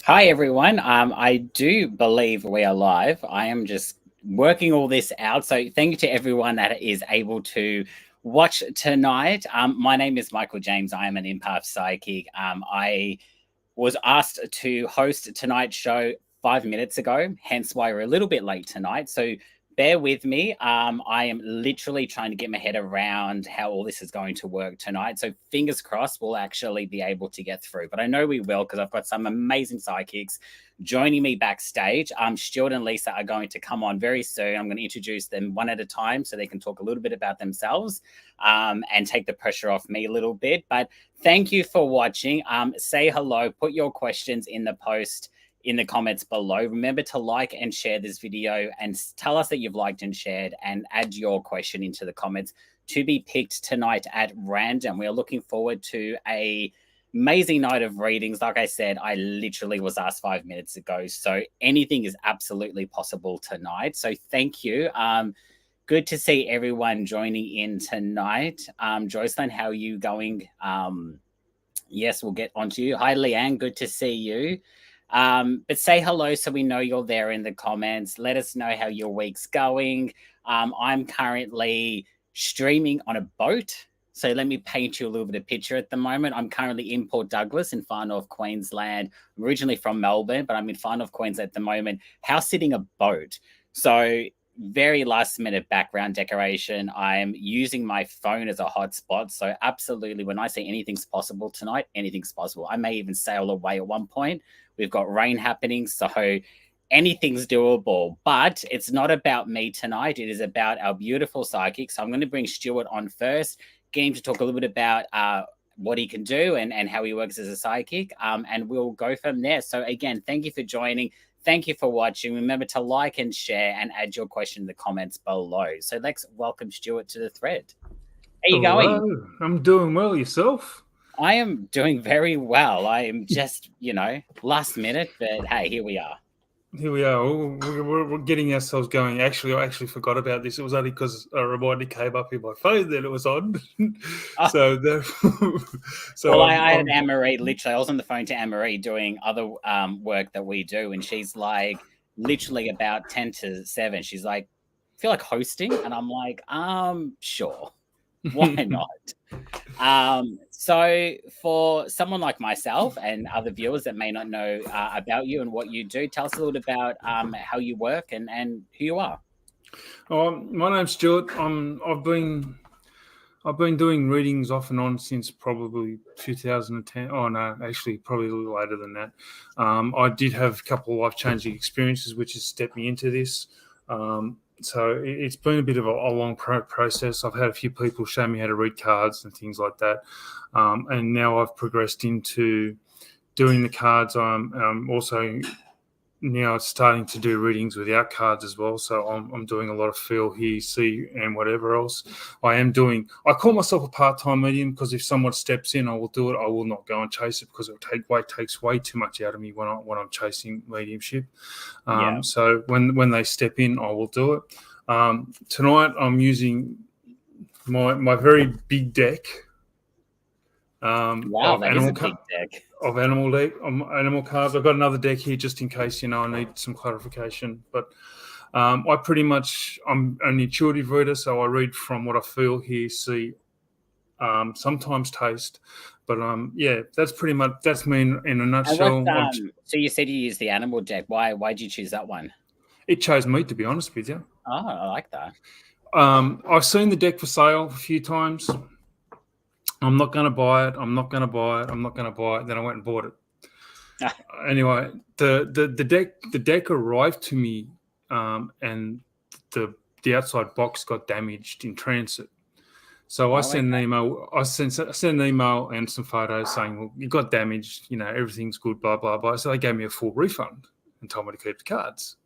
Hi, everyone. I do believe we are live. I am just working all this out. So, thank you to everyone that is able to watch tonight. My name is Michael James. I am an empath psychic. I was asked to host tonight's show 5 minutes ago, hence why we're a little bit late tonight. So bear with me. I am literally trying to get my head around how all this is going to work tonight. So fingers crossed we'll actually be able to get through. But I know we will because I've got some amazing psychics joining me backstage. Stuart and Lisa are going to come on very soon. I'm going to introduce them one at a time so they can talk a little bit about themselves and take the pressure off me a little bit. But thank you for watching. Say hello, put your questions in the post in the comments below. Remember to like and share this video and tell us that you've liked and shared and add your question into the comments to be picked tonight at random. We are looking forward to a amazing night of readings. Like I said, I literally was asked 5 minutes ago, so anything is absolutely possible tonight. So thank you. Good to see everyone joining in tonight. Joycelyn, how are you going? Yes, we'll get onto you. Hi, Leanne. Good to see you. But say hello so we know you're there in the comments. Let us know how your week's going. I'm currently streaming on a boat. So let me paint you a little bit of picture at the moment. I'm currently in Port Douglas in far north Queensland. I'm originally from Melbourne, but I'm in far north Queensland at the moment, house sitting a boat. So very last minute background decoration. I'm using my phone as a hotspot. So absolutely, when I say anything's possible tonight, anything's possible. I may even sail away at one point. We've got rain happening, so anything's doable. But it's not about me tonight. It is about our beautiful psychic. So I'm going to bring Stuart on first, get him to talk a little bit about what he can do and how he works as a psychic. And we'll go from there. So again, thank you for joining. Thank you for watching. Remember to like and share and add your question in the comments below. So let's welcome Stuart to the thread. How are you going? I'm doing well. Yourself? I am doing very well. I am just, last minute, but hey, here we are. Here we are. We're getting ourselves going. Actually, I actually forgot about this. It was only because a reminder came up in my phone that it was on. Oh. So I had Anne-Marie, literally, I was on the phone to Anne-Marie doing other work that we do, and she's like, literally about 10 to 7. She's like, feel like hosting? And I'm like, sure. Why not? So for someone like myself and other viewers that may not know about you and what you do, tell us a little about how you work and who you are. My name's Stuart. I've been doing readings off and on since probably 2010. Oh no, actually probably a little later than that. I did have a couple of life-changing experiences which has stepped me into this. So it's been a bit of a long process. I've had a few people show me how to read cards and things like that. And now I've progressed into doing the cards. I'm also now starting to do readings without cards as well. So I'm doing a lot of feel, hear, see, and whatever else. I call myself a part-time medium because if someone steps in, I will do it. I will not go and chase it because it takes way too much out of me when I'm chasing mediumship. So when they step in, I will do it. Tonight I'm using my very big deck. Wow, that is a big deck. Of animal cards. I've got another deck here just in case, I need some clarification. But I'm an intuitive reader, so I read from what I feel, hear, see, sometimes taste. But that's me in a nutshell. So you said you use the animal deck. Why did you choose that one? It chose me, to be honest with you. Oh, I like that. I've seen the deck for sale a few times. I'm not going to buy it. I'm not going to buy it. I'm not going to buy it. Then I went and bought it. Anyway, the deck arrived to me, and the outside box got damaged in transit. So I sent an email. I sent an email and some photos saying, "Well, you got damaged. Everything's good. Blah blah blah." So they gave me a full refund and told me to keep the cards.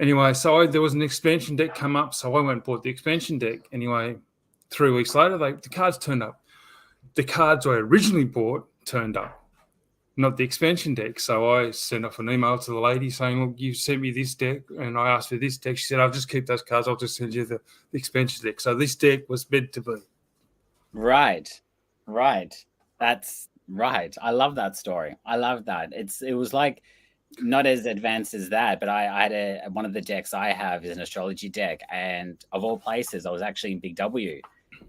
Anyway, so there was an expansion deck come up, so I went and bought the expansion deck. Anyway, 3 weeks later, the cards turned up. The cards I originally bought turned up, not the expansion deck. So I sent off an email to the lady saying, "Look, you sent me this deck," and I asked for this deck. She said, "I'll just keep those cards. I'll just send you the expansion deck." So this deck was meant to be. Right. Right. I love that story. I love that. It was like not as advanced as that, but I had one of the decks I have is an astrology deck, and of all places, I was actually in Big W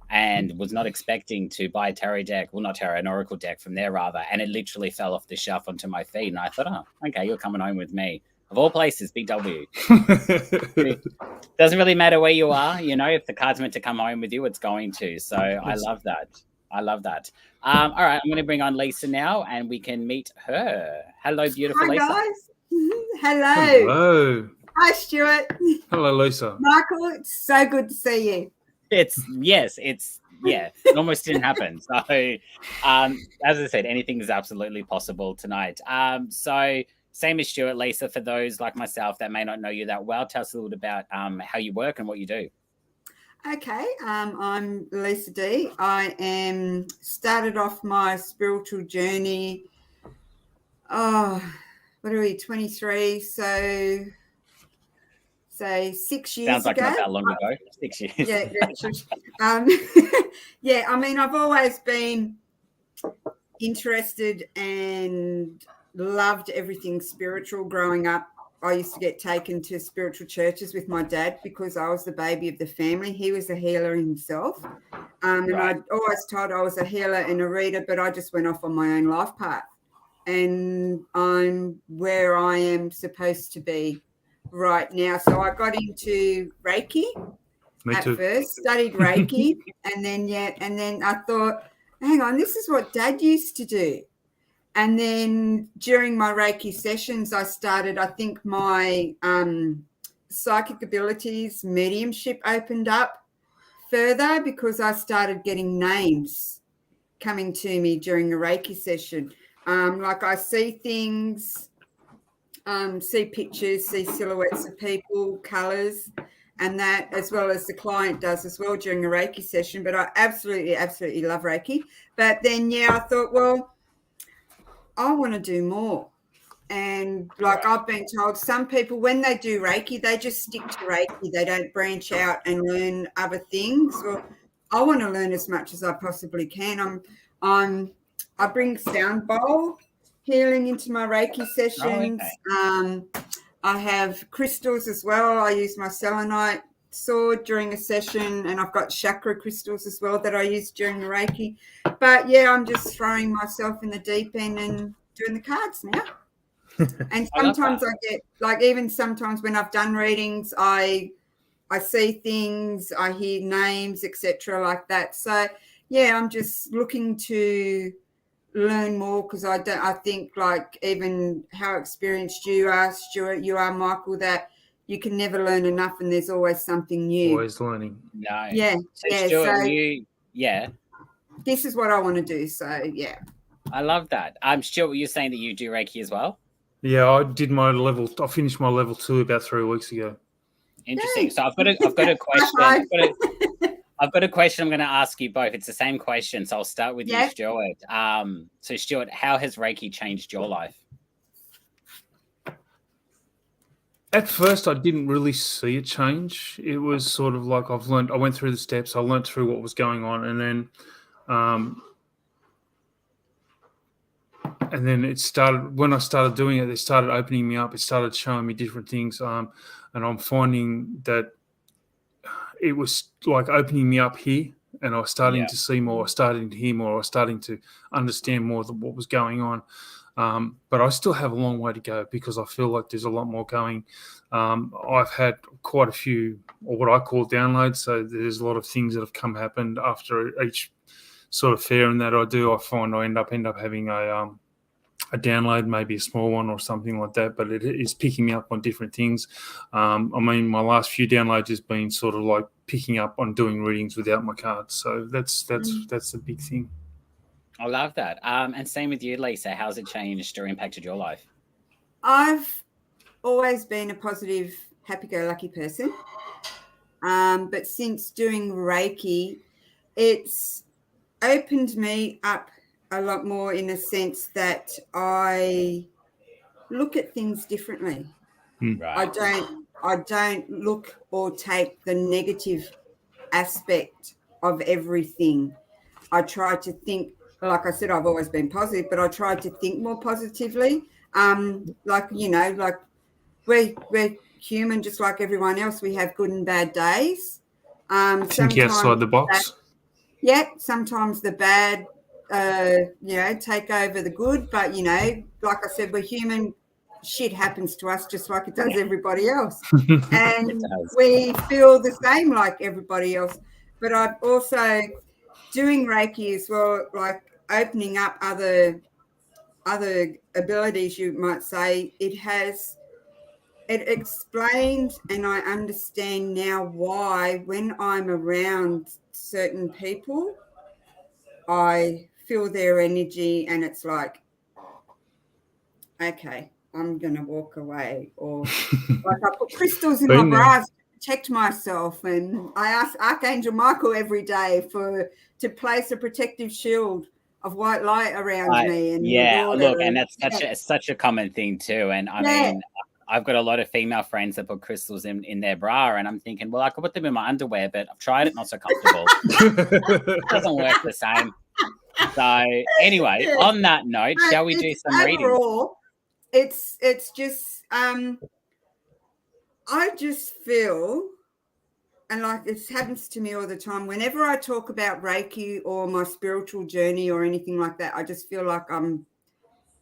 and was not expecting to buy a tarot deck. Well, not tarot, an oracle deck from there rather, and it literally fell off the shelf onto my feet. And I thought, oh, okay, you're coming home with me. Of all places, Big W. It doesn't really matter where you are, if the card's meant to come home with you, it's going to. So I love that. I love that. All right, I'm going to bring on Lisa now, and we can meet her. Hello, beautiful Hi, Lisa. guys. Hello. Hello. Hi, Stuart. Hello, Lisa. Michael, it's so good to see you. It almost didn't happen. So, as I said, anything is absolutely possible tonight. So same as Stuart, Lisa, for those like myself that may not know you that well, tell us a little bit about how you work and what you do. Okay, I'm Lisa D. I am started off my spiritual journey. Oh, what are we? 23. So 6 years Sounds like ago. not that long ago. 6 years. Yeah, yeah. I mean, I've always been interested and loved everything spiritual growing up. I used to get taken to spiritual churches with my dad because I was the baby of the family. He was a healer himself. And I always told I was a healer and a reader, but I just went off on my own life path. And I'm where I am supposed to be right now. So I got into Reiki first, studied Reiki, and then I thought, hang on, this is what Dad used to do. And then during my Reiki sessions, I think my psychic abilities, mediumship opened up further because I started getting names coming to me during a Reiki session. Like I see things, see pictures, see silhouettes of people, colours, and that, as well as the client does as well during a Reiki session. But I absolutely, absolutely love Reiki. But then, I thought, well, I want to do more. And I've been told, some people, when they do Reiki, they just stick to Reiki. They don't branch out and learn other things. Well, I want to learn as much as I possibly can. I bring sound bowl healing into my Reiki sessions. I have crystals as well. I use my selenite sword during a session, and I've got chakra crystals as well that I use during the Reiki. But I'm just throwing myself in the deep end and doing the cards now. And sometimes I get, even sometimes when I've done readings, I see things, I hear names, etc., like that. So I'm just looking to learn more, because I think, even how experienced you are, Stuart, you are, Michael, that you can never learn enough, and there's always something new. Always learning. No. So Stuart, this is what I want to do. So I love that. Stuart, were you saying that you do Reiki as well? Yeah, I did my level. I finished my level 2 about 3 weeks ago. Interesting. So I've got a question. I've got a question I'm going to ask you both. It's the same question, so I'll start with you, Stuart. So Stuart, how has Reiki changed your life? At first, I didn't really see it change. It was sort of like I went through the steps, I learned through what was going on, and then it started. When I started doing it, they started opening me up. It started showing me different things, and I'm finding that it was like opening me up here, and I was starting to see more, I was starting to hear more, I was starting to understand more of what was going on. But I still have a long way to go, because I feel like there's a lot more going. I've had quite a few, or what I call downloads. So there's a lot of things that have happened after each sort of fair and that I do. I find I end up having a download, maybe a small one or something like that, but it is picking me up on different things. I mean, my last few downloads has been sort of like picking up on doing readings without my cards. So that's a big thing. I love that. And same with you, Lisa. How's it changed or impacted your life? I've always been a positive, happy-go-lucky person. But since doing Reiki, it's opened me up a lot more, in a sense that I look at things differently. Right. I don't look or take the negative aspect of everything. I try to think like I said, I've always been positive, but I tried to think more positively. Like, like we're human just like everyone else. We have good and bad days. Think outside the box. Sometimes the bad, take over the good. But, like I said, we're human. Shit happens to us just like it does everybody else. And we feel the same like everybody else. But I've also, doing Reiki as well, like opening up other abilities, you might say. It explains, and I understand now why when I'm around certain people, I feel their energy and it's like, okay, I'm going to walk away. Or like I put crystals in my bras to protect myself, and I ask Archangel Michael every day to place a protective shield of white light around me. And look, and that's such a common thing too. And I mean, I've got a lot of female friends that put crystals in their bra, and I'm thinking, well, I could put them in my underwear, but I've tried it, not so comfortable. It doesn't work the same. So anyway, on that note, shall we do some reading? Overall, it's just I just feel, and like it happens to me all the time, whenever I talk about Reiki or my spiritual journey or anything like that, I just feel like I'm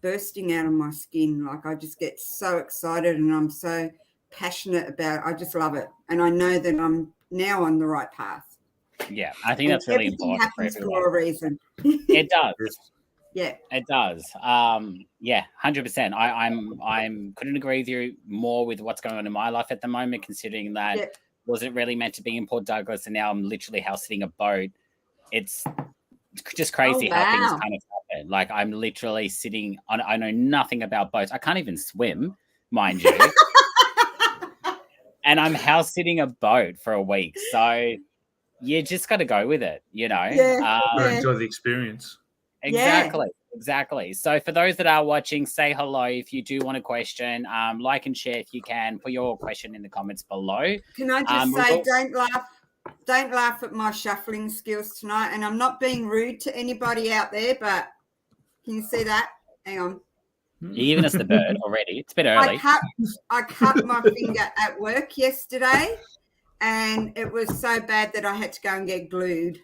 bursting out of my skin. Like I just get so excited and I'm so passionate about it. I just love it. And I know that I'm now on the right path. Yeah, I think that's really important. Happens for a reason. It does. Yeah, it does. 100%. I'm couldn't agree with you more with what's going on in my life at the moment, considering that wasn't really meant to be in Port Douglas, and now I'm literally house sitting a boat. It's just crazy how things kind of happen. Like I'm literally sitting on. I know nothing about boats. I can't even swim, mind you. And I'm house sitting a boat for a week, so you just got to go with it, enjoy the experience. Exactly. So for those that are watching, say hello if you do want a question. Like and share if you can. Put your question in the comments below. Can I just say, don't laugh at my shuffling skills tonight. And I'm not being rude to anybody out there, but can you see that? Hang on. You're giving us the bird already. It's a bit early. I cut my finger at work yesterday, and it was so bad that I had to go and get glued.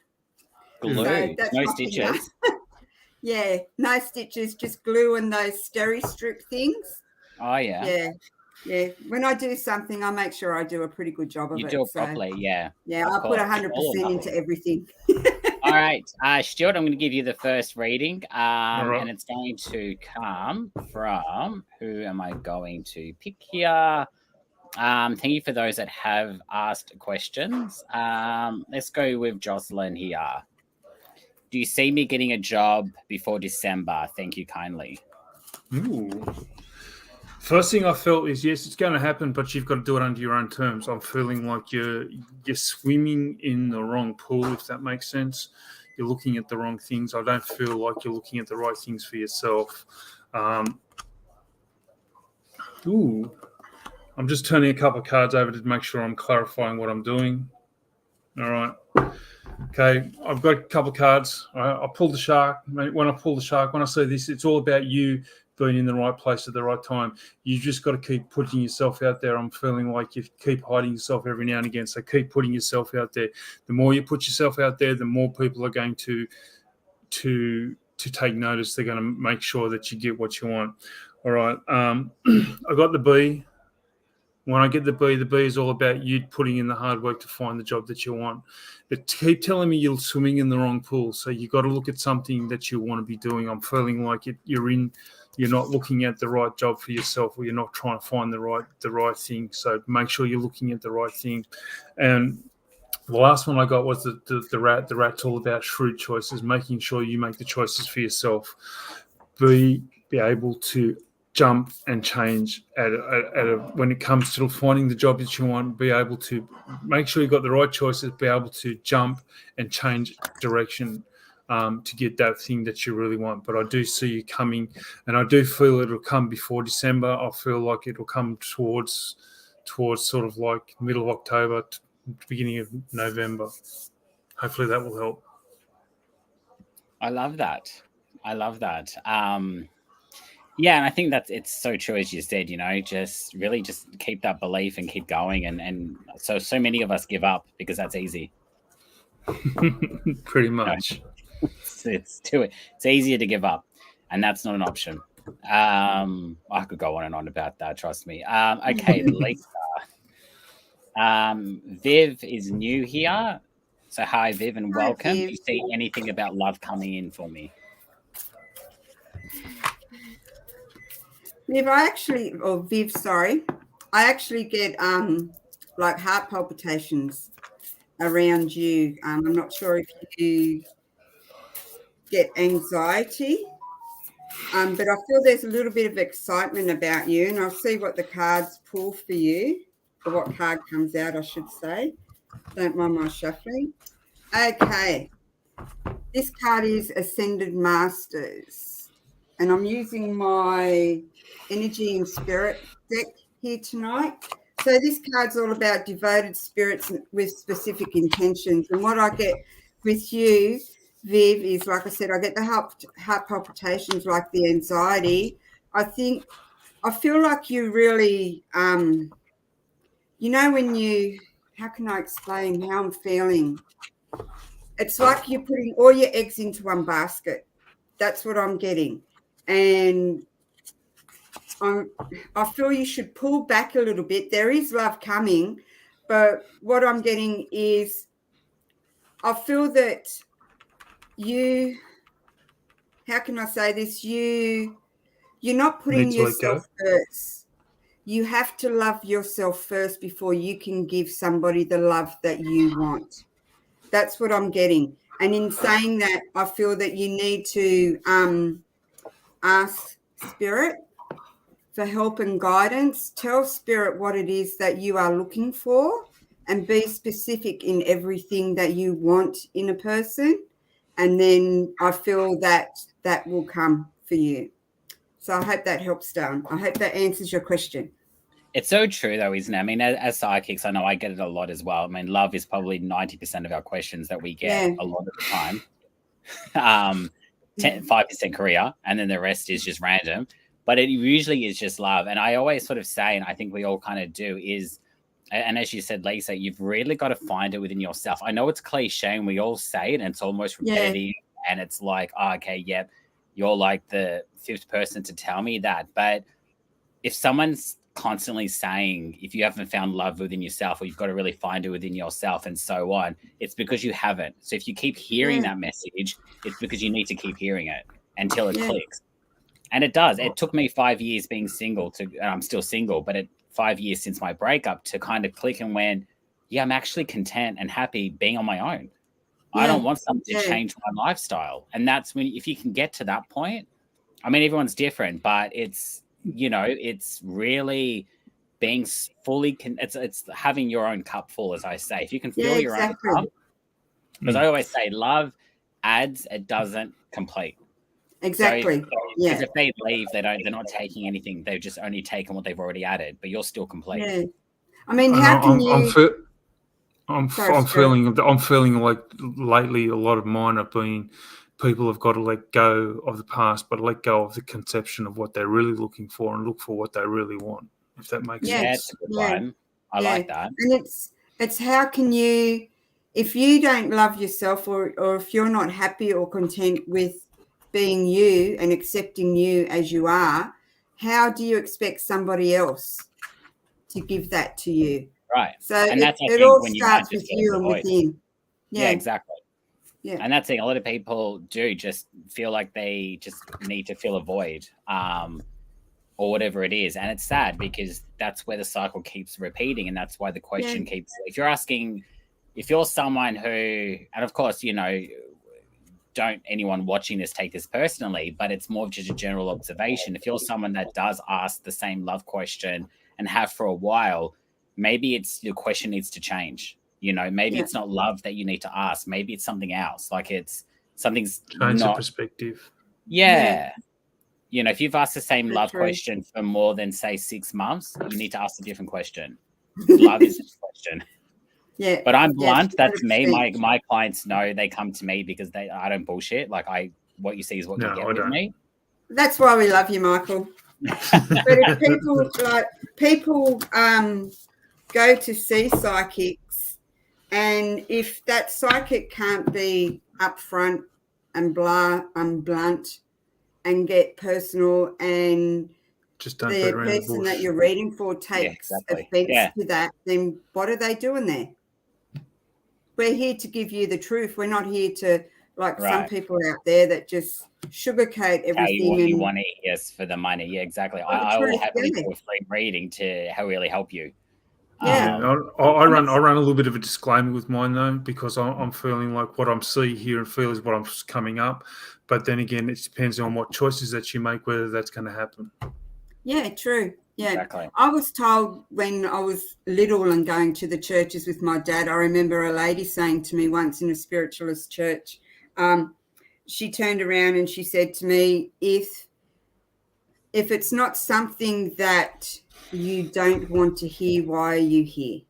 No stitches. Yeah, no stitches, just glue and those steri-strip things. Oh, yeah. Yeah. When I do something, I make sure I do a pretty good job of it. You do it properly, yeah. Yeah, I put 100% into everything. All right, Stuart, I'm going to give you the first reading, and it's going to come from, who am I going to pick here? Thank you for those that have asked questions. Let's go with Jocelyn here. Do you see me getting a job before December? Thank you kindly. Ooh. First thing I felt is, yes, it's going to happen, but you've got to do it under your own terms. I'm feeling like you're swimming in the wrong pool, if that makes sense. You're looking at the wrong things. I don't feel like you're looking at the right things for yourself. I'm just turning a couple of cards over to make sure I'm clarifying what I'm doing. All right. Okay, I've got a couple of cards. I pulled the shark. When I say this, it's all about you being in the right place at the right time. You just got to keep putting yourself out there. I'm feeling like you keep hiding yourself every now and again. So keep putting yourself out there. The more you put yourself out there, the more people are going to take notice. They're going to make sure that you get what you want. All right. I got the B. When I get the B is all about you putting in the hard work to find the job that you want. But keep telling me you're swimming in the wrong pool. So you got to look at something that you want to be doing. I'm feeling like you're not looking at the right job for yourself, or you're not trying to find the right thing. So make sure you're looking at the right thing. And the last one I got was the rat. The rat's all about shrewd choices, making sure you make the choices for yourself. Be able to jump and change when it comes to finding the job that you want. Be able to make sure you've got the right choices, be able to jump and change direction to get that thing that you really want. But I do see you coming, and I do feel it'll come before December. I feel like it'll come towards sort of like middle of October, beginning of November. Hopefully that will help. I love that. I love that. Yeah, and I think that it's so true as you said, just really just keep that belief and keep going. And so many of us give up because that's easy. Pretty much. It's easier to give up, and that's not an option. I could go on and on about that, trust me. Okay, Lisa. Viv is new here. So hi, Viv, and welcome. Viv. Do you see anything about love coming in for me? Viv, I actually get like heart palpitations around you. I'm not sure if you get anxiety, but I feel there's a little bit of excitement about you, and I'll see what the cards pull for you, or what card comes out, I should say. Don't mind my shuffling. Okay. This card is Ascended Masters, and I'm using my Energy and Spirit deck here tonight. So this card's all about devoted spirits with specific intentions. And what I get with you, Viv, is, like I said, I get the heart palpitations, like the anxiety. I feel like you really, when how can I explain how I'm feeling? It's like you're putting all your eggs into one basket. That's what I'm getting. And I feel you should pull back a little bit. There is love coming, but what I'm getting is I feel that how can I say this? You're not putting yourself first. You have to love yourself first before you can give somebody the love that you want. That's what I'm getting. And in saying that, I feel that you need to ask Spirit for help and guidance. Tell Spirit what it is that you are looking for, and be specific in everything that you want in a person. And then I feel that will come for you. So I hope that helps, Darren. I hope that answers your question. It's so true, though, isn't it? I mean, as psychics, I know I get it a lot as well. I mean, love is probably 90% of our questions that we get a lot of the time. 5% career, and then the rest is just random. But it usually is just love. And I always sort of say, and I think we all kind of do, is, and as you said, Lisa, you've really got to find it within yourself. I know it's cliche and we all say it, and it's almost repetitive. And it's like, yep, you're like the fifth person to tell me that. But if someone's constantly saying, if you haven't found love within yourself, or you've got to really find it within yourself and so on, it's because you haven't. So if you keep hearing that message, it's because you need to keep hearing it until it clicks. And it does. It took me 5 years being single and I'm still single, but 5 years since my breakup to kind of click and went, I'm actually content and happy being on my own. I don't want something to change my lifestyle. And that's when, if you can get to that point, I mean, everyone's different, but it's, it's really being fully, it's having your own cup full, as I say. If you can fill your own cup, because I always say love adds, it doesn't complete. Exactly. Because if they leave, they're not taking anything. They've just only taken what they've already added, but you're still complete. Yeah. I mean, how can you? I'm feeling like lately a lot of mine have been people have got to let go of the past, but let go of the conception of what they're really looking for and look for what they really want. If that makes sense. It's a good one. I like that. And it's how can you, if you don't love yourself, or if you're not happy or content with being you and accepting you as you are, how do you expect somebody else to give that to you? Right. So it all starts with you and within. Yeah, exactly. Yeah. And that's the thing. A lot of people do just feel like they just need to fill a void, or whatever it is. And it's sad because that's where the cycle keeps repeating. And that's why the question keeps, if you're someone who, and of course, don't anyone watching this take this personally, but it's more of just a general observation. If you're someone that does ask the same love question and have for a while, maybe your question needs to change. Maybe it's not love that you need to ask. Maybe it's something else. Like something's change the perspective. Yeah. If you've asked the same love question for more than, say, 6 months, you need to ask a different question. Love is a question. Yeah. But I'm Yes, blunt. That's me. 100%. My clients know they come to me because I don't bullshit. Like what you see is what you No, get I with don't. me. That's why we love you, Michael. But if people go to see psychics, and if that psychic can't be upfront and blunt and get personal, and Just don't beat the around the person that bush. you're reading for Yeah, takes exactly. offense Yeah. to that, then what are they doing there? We're here to give you the truth. We're not here to, like some Right. people out there that just sugarcoat Tell you everything. what you And want to hear, yes, for the money. Yeah, exactly. for the I will truth, happily yeah. do a free reading to really help you. Yeah. I run a little bit of a disclaimer with mine though, because I'm feeling like what I'm seeing here and feel is what I'm coming up. But then again, it depends on what choices that you make, whether that's going to happen. Yeah, true. Yeah. Exactly. I was told when I was little and going to the churches with my dad, I remember a lady saying to me once in a spiritualist church, she turned around and she said to me, if it's not something that you don't want to hear, why are you here?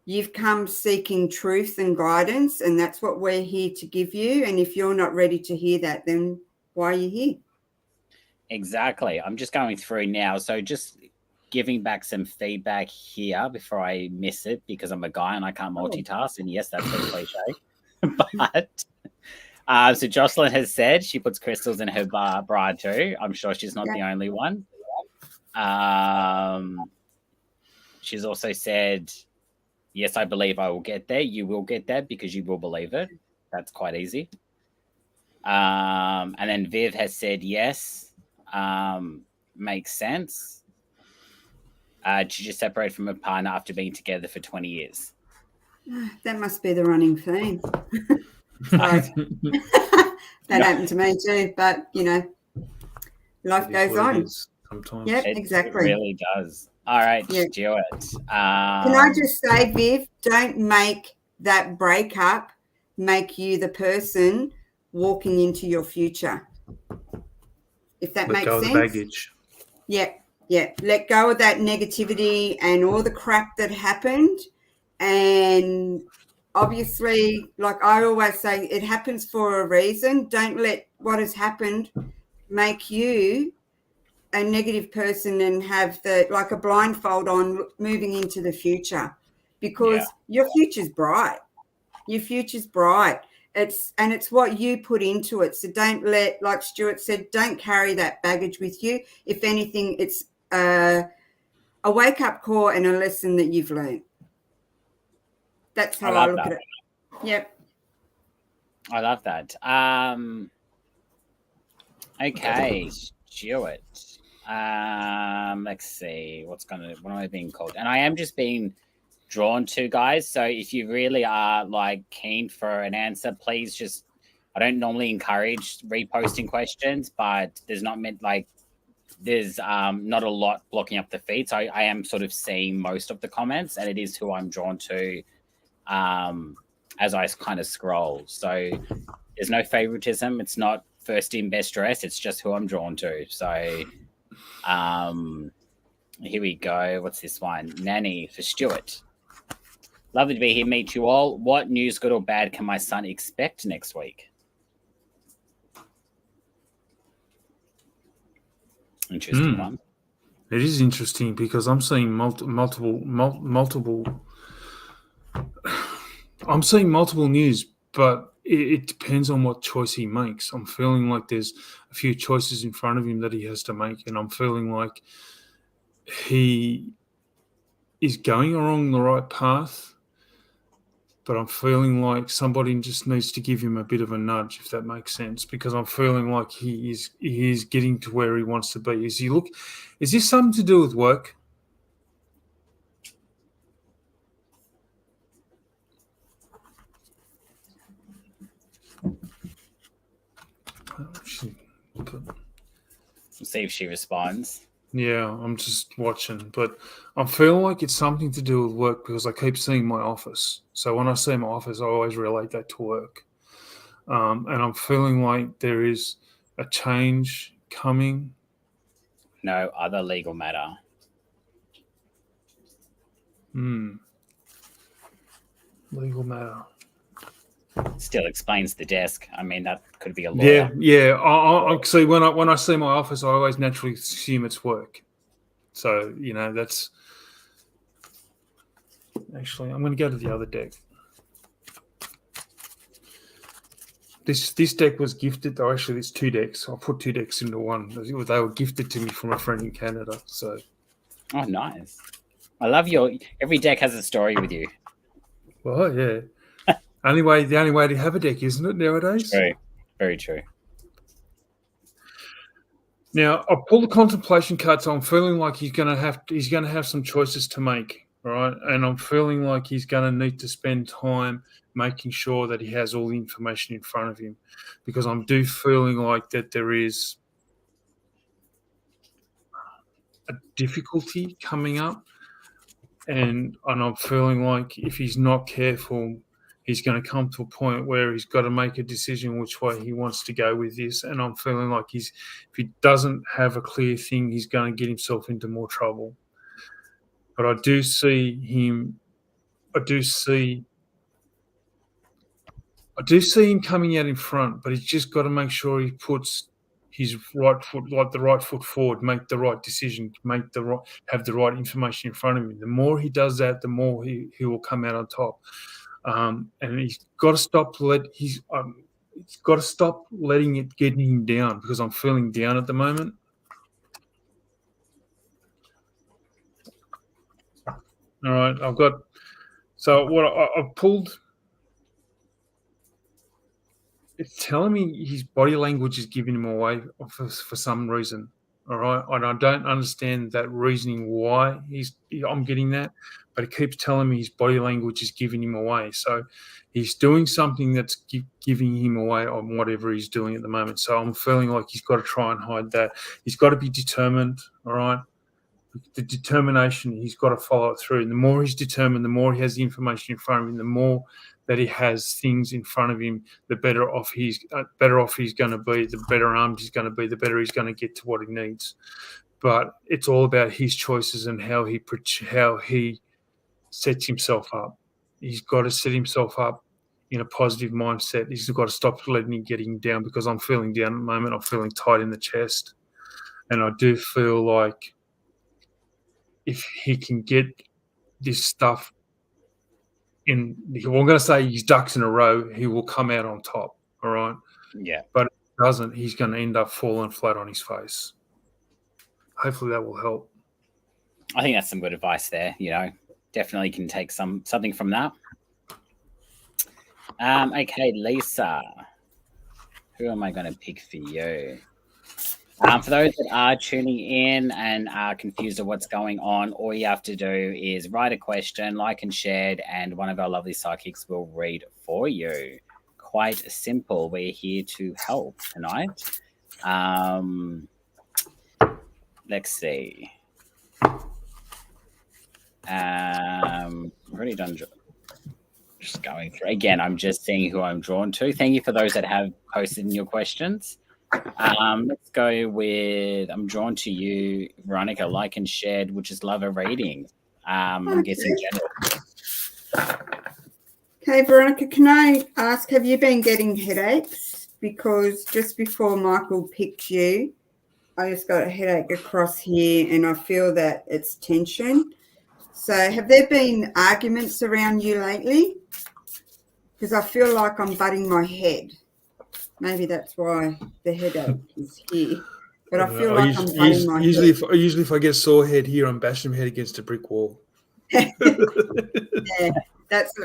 You've come seeking truth and guidance, and that's what we're here to give you. And if you're not ready to hear that, then why are you here? Exactly. I'm just going through now. So just giving back some feedback here before I miss it, because I'm a guy and I can't multitask. And yes, that's very cliche. But so Jocelyn has said she puts crystals in her bra too. I'm sure she's not the only one. She's also said, yes, I believe I will get there. You will get there because you will believe it. That's quite easy. And then Viv has said yes. Makes sense. She just separated from her partner after being together for 20 years. That must be the running theme. That happened to me too, but life goes on. Sometimes. Yep, exactly. It really does. All right, Yeah. Stuart. Can I just say, Viv, don't make that breakup make you the person walking into your future. If that makes sense. Let go of the baggage. Yeah. Let go of that negativity and all the crap that happened. And obviously, like I always say, it happens for a reason. Don't let what has happened make you a negative person and have like a blindfold on moving into the future, because your future's bright. Your future's bright. It's what you put into it. So don't let, like Stuart said, don't carry that baggage with you. If anything, it's a wake-up call and a lesson that you've learned. That's how I look at it. Yep. I love that. Okay, Stuart. Let's see what am I being called? And I am just being drawn to, guys. So if you really are like keen for an answer, please just. I don't normally encourage reposting questions, but there's not a lot blocking up the feed. So I am sort of seeing most of the comments, and it is who I'm drawn to as I kind of scroll. So there's no favoritism. It's not first in, best dressed. It's just who I'm drawn to. So here we go. What's this one? Nanny for Stuart. Lovely to be here. Meet you all. What news, good or bad, can my son expect next week? Interesting one. It is interesting because I'm seeing multiple. I'm seeing multiple news, but it depends on what choice he makes. I'm feeling like there's a few choices in front of him that he has to make, and I'm feeling like he is going along the right path, but I'm feeling like somebody just needs to give him a bit of a nudge, if that makes sense, because I'm feeling like he is getting to where he wants to be. Is this something to do with work? See if she responds. Yeah, I'm just watching, but I feel like it's something to do with work because I keep seeing my office. So when I see my office, I always relate that to work. And I'm feeling like there is a change coming. No other legal matter. Legal matter. Still explains the desk. I mean, that could be a lawyer. Yeah. I see when I see my office, I always naturally assume it's work. So that's actually. I'm going to go to the other deck. This deck was gifted. Oh, actually, there's two decks. I'll put two decks into one. They were gifted to me from a friend in Canada. So. Oh, nice. I love every deck has a story with you. Well, yeah. The only way to have a deck, isn't it, nowadays? True. Very true. Now, I pulled the contemplation card, so I'm feeling like he's going to have some choices to make, right? And I'm feeling like he's going to need to spend time making sure that he has all the information in front of him, because I'm feeling like that there is a difficulty coming up, and I'm feeling like if he's not careful, he's going to come to a point where he's got to make a decision which way he wants to go with this. And I'm feeling like if he doesn't have a clear thing, he's going to get himself into more trouble. But I do see him coming out in front, but he's just got to make sure he puts his right foot, like the right foot forward, make the right decision, have the right information in front of him. The more he does that, the more he will come out on top. And he's got to stop letting it getting him down, because I'm feeling down at the moment. All right, I've pulled. It's telling me his body language is giving him away for some reason. All right, and I don't understand that reasoning why I'm getting that, but it keeps telling me his body language is giving him away. So he's doing something that's giving him away on whatever he's doing at the moment. So I'm feeling like he's got to try and hide that. He's got to be determined. All right. The determination, he's got to follow it through. And the more he's determined, the more he has the information in front of him, the more that he has things in front of him, the better off he's going to be, the better armed he's going to be, the better he's going to get to what he needs. But it's all about his choices and how he sets himself up. He's got to set himself up in a positive mindset. He's got to stop letting it get him down, because I'm feeling down at the moment. I'm feeling tight in the chest. And I do feel like if he can get this stuff in, I'm going to say his ducks in a row, he will come out on top. All right. Yeah. But if he doesn't, he's going to end up falling flat on his face. Hopefully that will help. I think that's some good advice there. Definitely can take something from that. Okay, Lisa, who am I going to pick for you? For those that are tuning in and are confused of what's going on, all you have to do is write a question, like and share, and one of our lovely psychics will read for you. Quite simple. We're here to help tonight. Let's see. Already done. Just going through. Again, I'm just seeing who I'm drawn to. Thank you for those that have posted in your questions. Let's go with, I'm drawn to you, Veronica, like and shared, which is love a reading. I'm guessing general. Okay, Veronica, can I ask, have you been getting headaches? Because just before Michael picked you, I just got a headache across here and I feel that it's tension. So have there been arguments around you lately? Because I feel like I'm butting my head. Maybe that's why the headache is here. But I feel like I'm butting my head. Usually if I get a sore head here, I'm bashing my head against a brick wall. Yeah,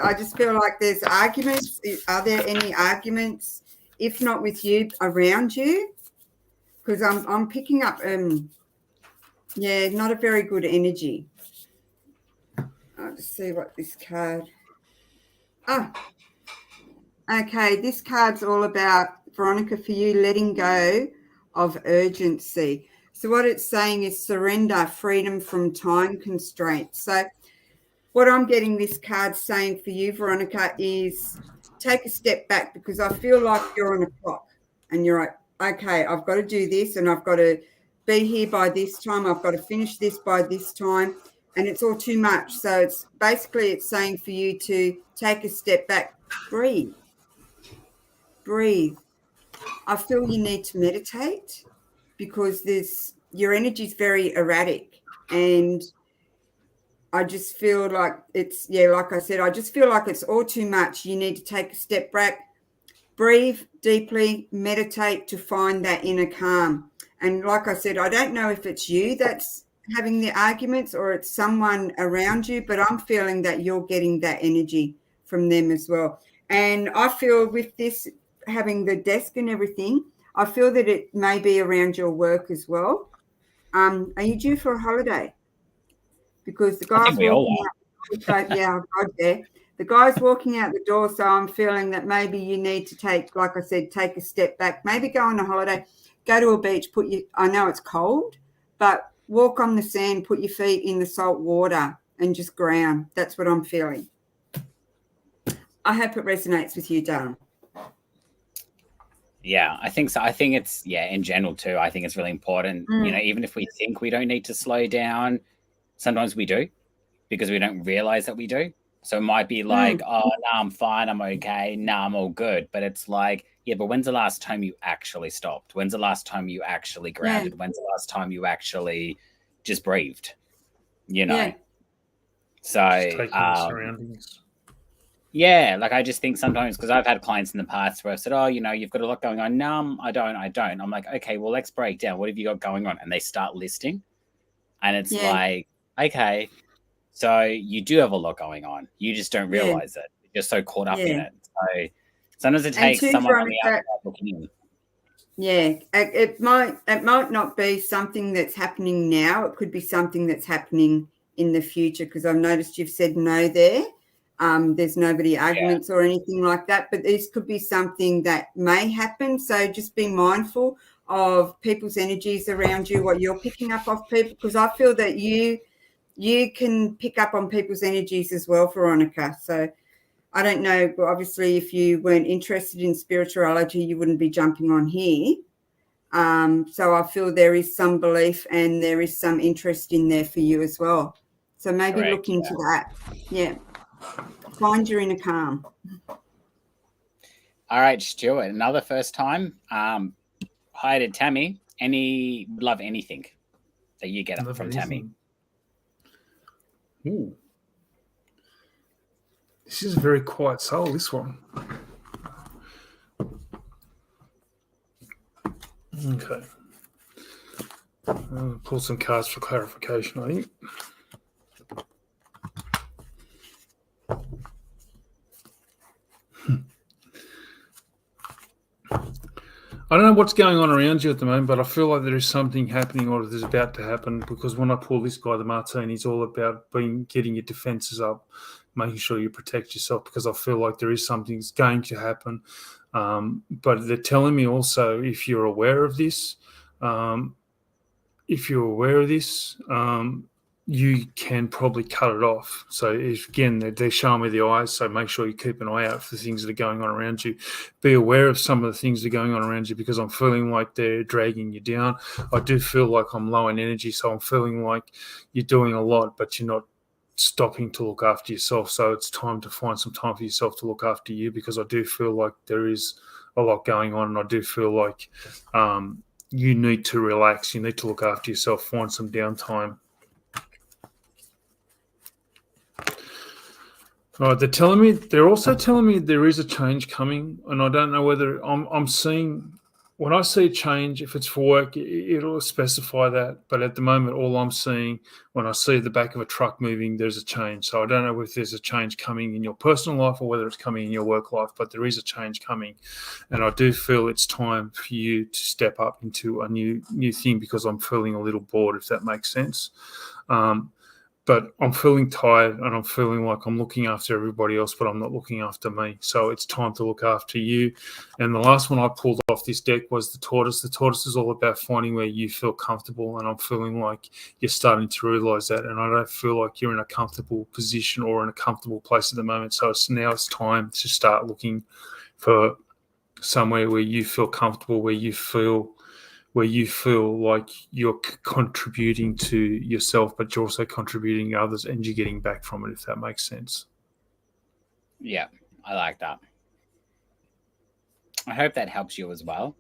I just feel like there's arguments. Are there any arguments, if not with you, around you? Because I'm picking up, not a very good energy. I'll just see what this card. Okay, this card's all about, Veronica, for you, letting go of urgency. So what it's saying is surrender, freedom from time constraints. So what I'm getting this card saying for you, Veronica, is take a step back, because I feel like you're on a clock and you're like, okay, I've got to do this and I've got to be here by this time. I've got to finish this by this time. and it's all too much. So it's basically it's saying for you to take a step back, breathe. I feel you need to meditate because your energy is very erratic, and I just feel like it's, like I said, I just feel like it's all too much. You need to take a step back, breathe deeply, meditate to find that inner calm. And like I said, I don't know if it's you that's having the arguments or it's someone around you, but I'm feeling that you're getting that energy from them as well. And I feel with this, having the desk and everything, I feel that it may be around your work as well. Are you due for a holiday? Because the guy's walking out. Yeah, God, there. The guy's walking out the door, so I'm feeling that maybe you need to take, like I said, take a step back. Maybe go on a holiday, go to a beach. I know it's cold, but walk on the sand, put your feet in the salt water, and just ground. That's what I'm feeling. I hope it resonates with you, darling. Yeah, I think so. I think it's, in general too, I think it's really important. Even if we think we don't need to slow down, sometimes we do because we don't realize that we do. So it might be like, oh, no, I'm fine. I'm okay. No, I'm all good. But it's like, but when's the last time you actually stopped? When's the last time you actually grounded? Yeah. When's the last time you actually just breathed? Yeah. So, just taking the surroundings. Yeah, like I just think sometimes, because I've had clients in the past where I've said, oh, you've got a lot going on. No, I don't. I'm like, okay, well, let's break down. What have you got going on? And they start listing. And it's like, okay, so you do have a lot going on. You just don't realize it. You're so caught up in it. So sometimes it takes someone on the outside looking in. Yeah, it might not be something that's happening now. It could be something that's happening in the future, because I've noticed you've said no there. There's nobody arguments or anything like that, but this could be something that may happen. So just be mindful of people's energies around you, what you're picking up off people, because I feel that you can pick up on people's energies as well, Veronica. So I don't know, but obviously if you weren't interested in spirituality, you wouldn't be jumping on here. So I feel there is some belief and there is some interest in there for you as well. So maybe look into that. Yeah. Find your inner calm. All right, Stuart, another first time. Hi to Tammy. Love anything that you get from Tammy. Ooh. This is a very quiet soul, this one. Okay. I'll pull some cards for clarification, I think. I don't know what's going on around you at the moment, but I feel like there is something happening or there's about to happen, because when I pull this guy, the Martini, it's all about getting your defenses up, making sure you protect yourself, because I feel like there is something that's going to happen. But they're telling me also, if you're aware of this, you can probably cut it off. So again, they're showing me the eyes, so make sure you keep an eye out for the things that are going on around you. Be aware of some of the things that are going on around you, because I'm feeling like they're dragging you down. I do feel like I'm low in energy, so I'm feeling like you're doing a lot, but you're not stopping to look after yourself. So it's time to find some time for yourself to look after you, because I do feel like there is a lot going on, and I do feel like you need to relax. You need to look after yourself, find some downtime. All right, they're also telling me there is a change coming, and I don't know whether I'm seeing, when I see change, if it's for work, it'll specify that. But at the moment, all I'm seeing, when I see the back of a truck moving, there's a change. So I don't know if there's a change coming in your personal life or whether it's coming in your work life, but there is a change coming. And I do feel it's time for you to step up into a new thing, because I'm feeling a little bored, if that makes sense. But I'm feeling tired, and I'm feeling like I'm looking after everybody else, but I'm not looking after me. So it's time to look after you. And the last one I pulled off this deck was the tortoise. The tortoise is all about finding where you feel comfortable, and I'm feeling like you're starting to realize that. And I don't feel like you're in a comfortable position or in a comfortable place at the moment. So it's time to start looking for somewhere where you feel comfortable, where you feel where you feel like you're contributing to yourself, but you're also contributing to others, and you're getting back from it, if that makes sense. Yeah, I like that. I hope that helps you as well.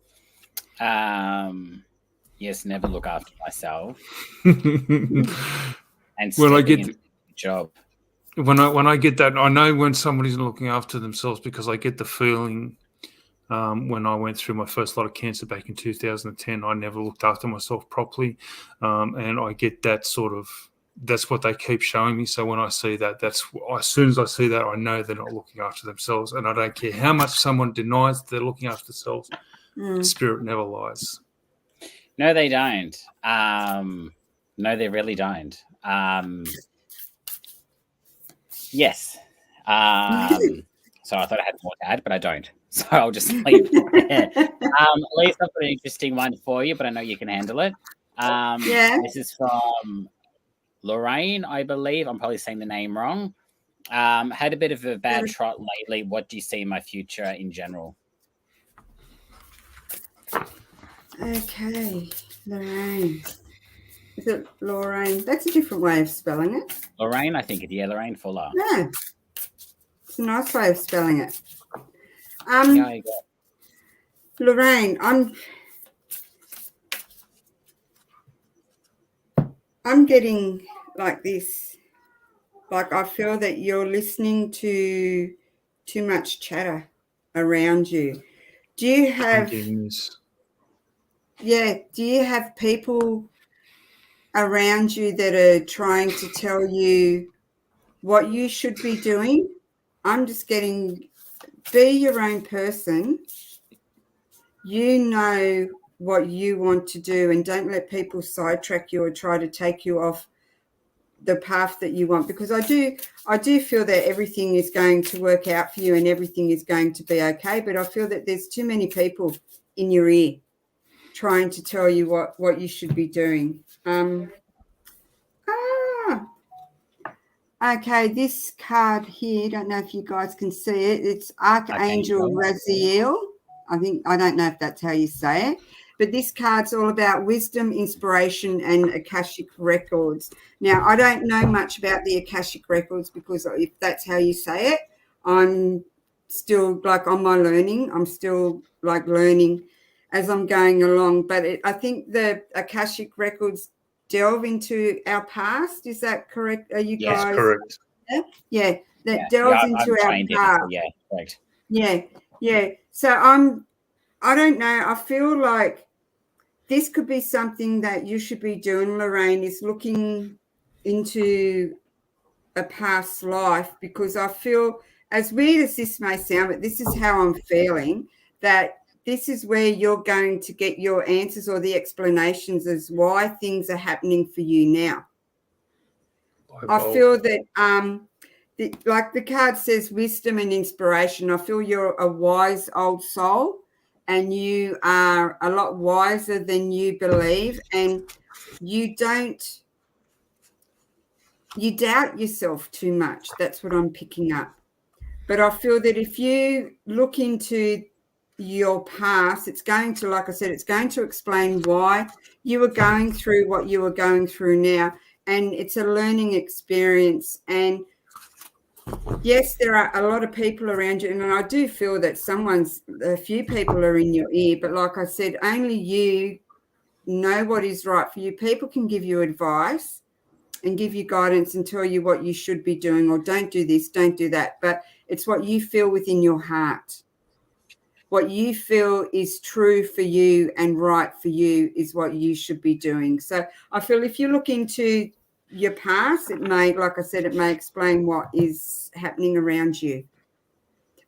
Yes, never look after myself. And When I stepping get into the job. when I get that, I know when somebody's not looking after themselves, because I get the feeling when I went through my first lot of cancer back in 2010, I never looked after myself properly, and I get that sort of. That's what they keep showing me. So when I see that, that's as soon as I see that, I know they're not looking after themselves, and I don't care how much someone denies they're looking after themselves. Spirit never lies. No, they don't. No, they really don't. Yes. So I thought I had more to add, but I don't. So I'll just leave it there. At least I've got an interesting one for you, but I know you can handle it. Yeah. This is from Lorraine, I believe. I'm probably saying the name wrong. Had a bit of a bad trot lately. What do you see in my future in general? Okay, Lorraine. Is it Lorraine? That's a different way of spelling it. Lorraine, I think it. Yeah, Lorraine Fuller. Yeah, it's a nice way of spelling it. Yeah, I got Lorraine, I'm getting like this. Like I feel that you're listening to too much chatter around you. Do you have? Yeah. Do you have people around you that are trying to tell you what you should be doing? I'm just getting, be your own person. You know what you want to do, and don't let people sidetrack you or try to take you off the path that you want, because I do feel that everything is going to work out for you and everything is going to be okay, but I feel that there's too many people in your ear trying to tell you what you should be doing. Okay, this card here, don't know if you guys can see it. It's Archangel Raziel. I don't know if that's how you say it, but this card's all about wisdom, inspiration, and Akashic records. Now, I don't know much about the Akashic records, because if that's how you say it, I'm still like on my learning. I'm still like learning as I'm going along. But I think the Akashic records delve into our past. Is that correct? Are you guys? Yes, correct. Yeah, that delves into our past. Yeah, correct. Yeah. So I don't know. I feel like this could be something that you should be doing, Lorraine, is looking into a past life, because I feel, as weird as this may sound, but this is how I'm feeling, that this is where you're going to get your answers or the explanations as why things are happening for you now. I feel that like the card says, wisdom and inspiration. I feel you're a wise old soul, and you are a lot wiser than you believe, and you doubt yourself too much. That's what I'm picking up. But I feel that if you look into your past, it's going to, like I said, it's going to explain why you were going through what you are going through now. And it's a learning experience. And yes, there are a lot of people around you. And I do feel that a few people are in your ear. But like I said, only you know what is right for you. People can give you advice and give you guidance and tell you what you should be doing, or don't do this, don't do that. But it's what you feel within your heart. What you feel is true for you and right for you is what you should be doing. So I feel if you look into your past, it may, like I said, it may explain what is happening around you.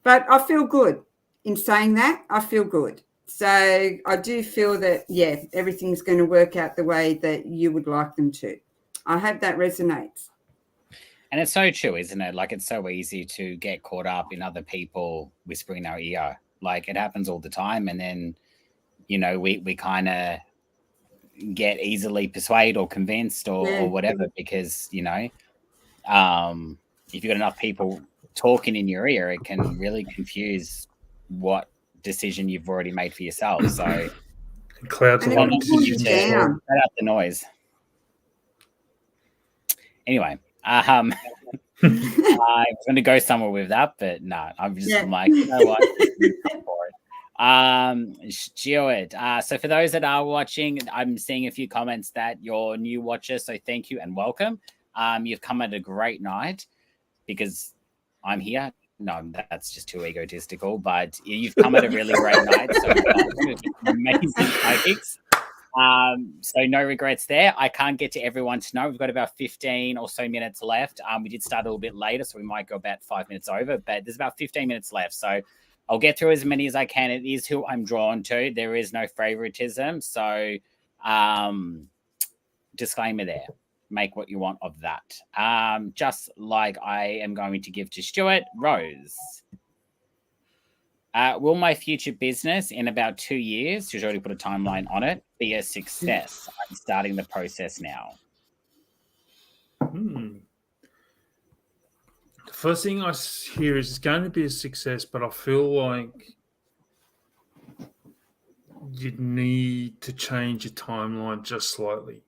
But I feel good in saying that. I feel good. So I do feel that, yeah, everything's going to work out the way that you would like them to. I hope that resonates. And it's so true, isn't it? Like, it's so easy to get caught up in other people whispering in our ear. Like, it happens all the time. And then, you know, we kind of get easily persuaded or convinced or whatever, because, you know, if you've got enough people talking in your ear, it can really confuse what decision you've already made for yourself. So Clouds And a it lot can of pull you decisions as well. down. Cut out the noise. Anyway, I was going to go somewhere with that, but no, I'm just like, you know what? Go for it. Stuart, so for those that are watching, I'm seeing a few comments that you're new watchers, so thank you and welcome. You've come at a great night because I'm here. No, that's just too egotistical, but you've come at a really great night, so we've got some amazing topics. So no regrets there. I can't get to everyone tonight. We've got about 15 or so minutes left. We did start a little bit later, so we might go about 5 minutes over, but there's about 15 minutes left. So I'll get through as many as I can. It is who I'm drawn to. There is no favoritism. So disclaimer there. Make what you want of that. Just like I am going to give to Stuart. Rose. Will my future business in about 2 years, she's already put a timeline on it, be a success? I'm starting the process now. The first thing I hear is it's going to be a success, but I feel like you need to change your timeline just slightly.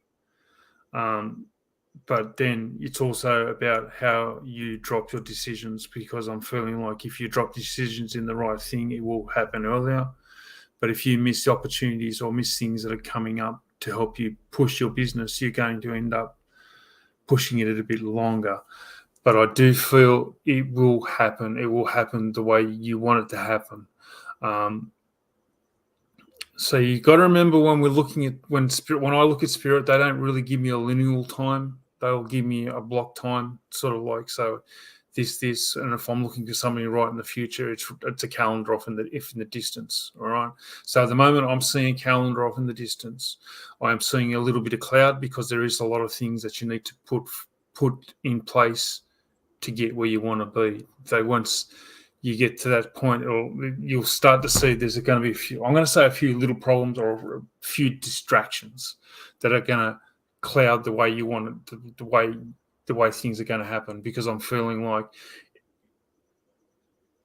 But then it's also about how you drop your decisions, because I'm feeling like if you drop decisions in the right thing, it will happen earlier. But if you miss opportunities or miss things that are coming up to help you push your business, you're going to end up pushing it a bit longer. But I do feel it will happen. It will happen the way you want it to happen. So you got to remember when we're looking at when I look at Spirit, they don't really give me a linear time. They'll give me a block time, sort of like so. This, and if I'm looking for something right in the future, it's a calendar off in the distance. All right. So at the moment, I'm seeing a calendar off in the distance. I am seeing a little bit of cloud because there is a lot of things that you need to put in place to get where you want to be. So once you get to that point, you'll start to see there's going to be a few little problems or a few distractions that are going to cloud the way you want it, the way things are going to happen, because I'm feeling like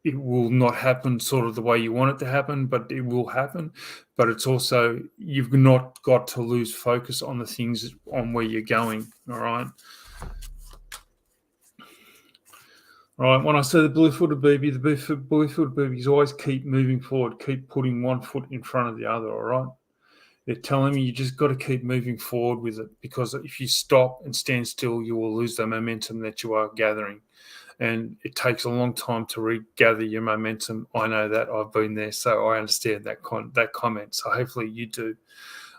it will not happen sort of the way you want it to happen, but it will happen. But it's also, you've not got to lose focus on the things on where you're going. All right. All right, when I say the blue-footed baby, the blue-footed babies always keep moving forward, keep putting one foot in front of the other, all right? They're telling me you just got to keep moving forward with it, because if you stop and stand still, you will lose the momentum that you are gathering. And it takes a long time to regather your momentum. I know that. I've been there, so I understand that comment. So hopefully you do.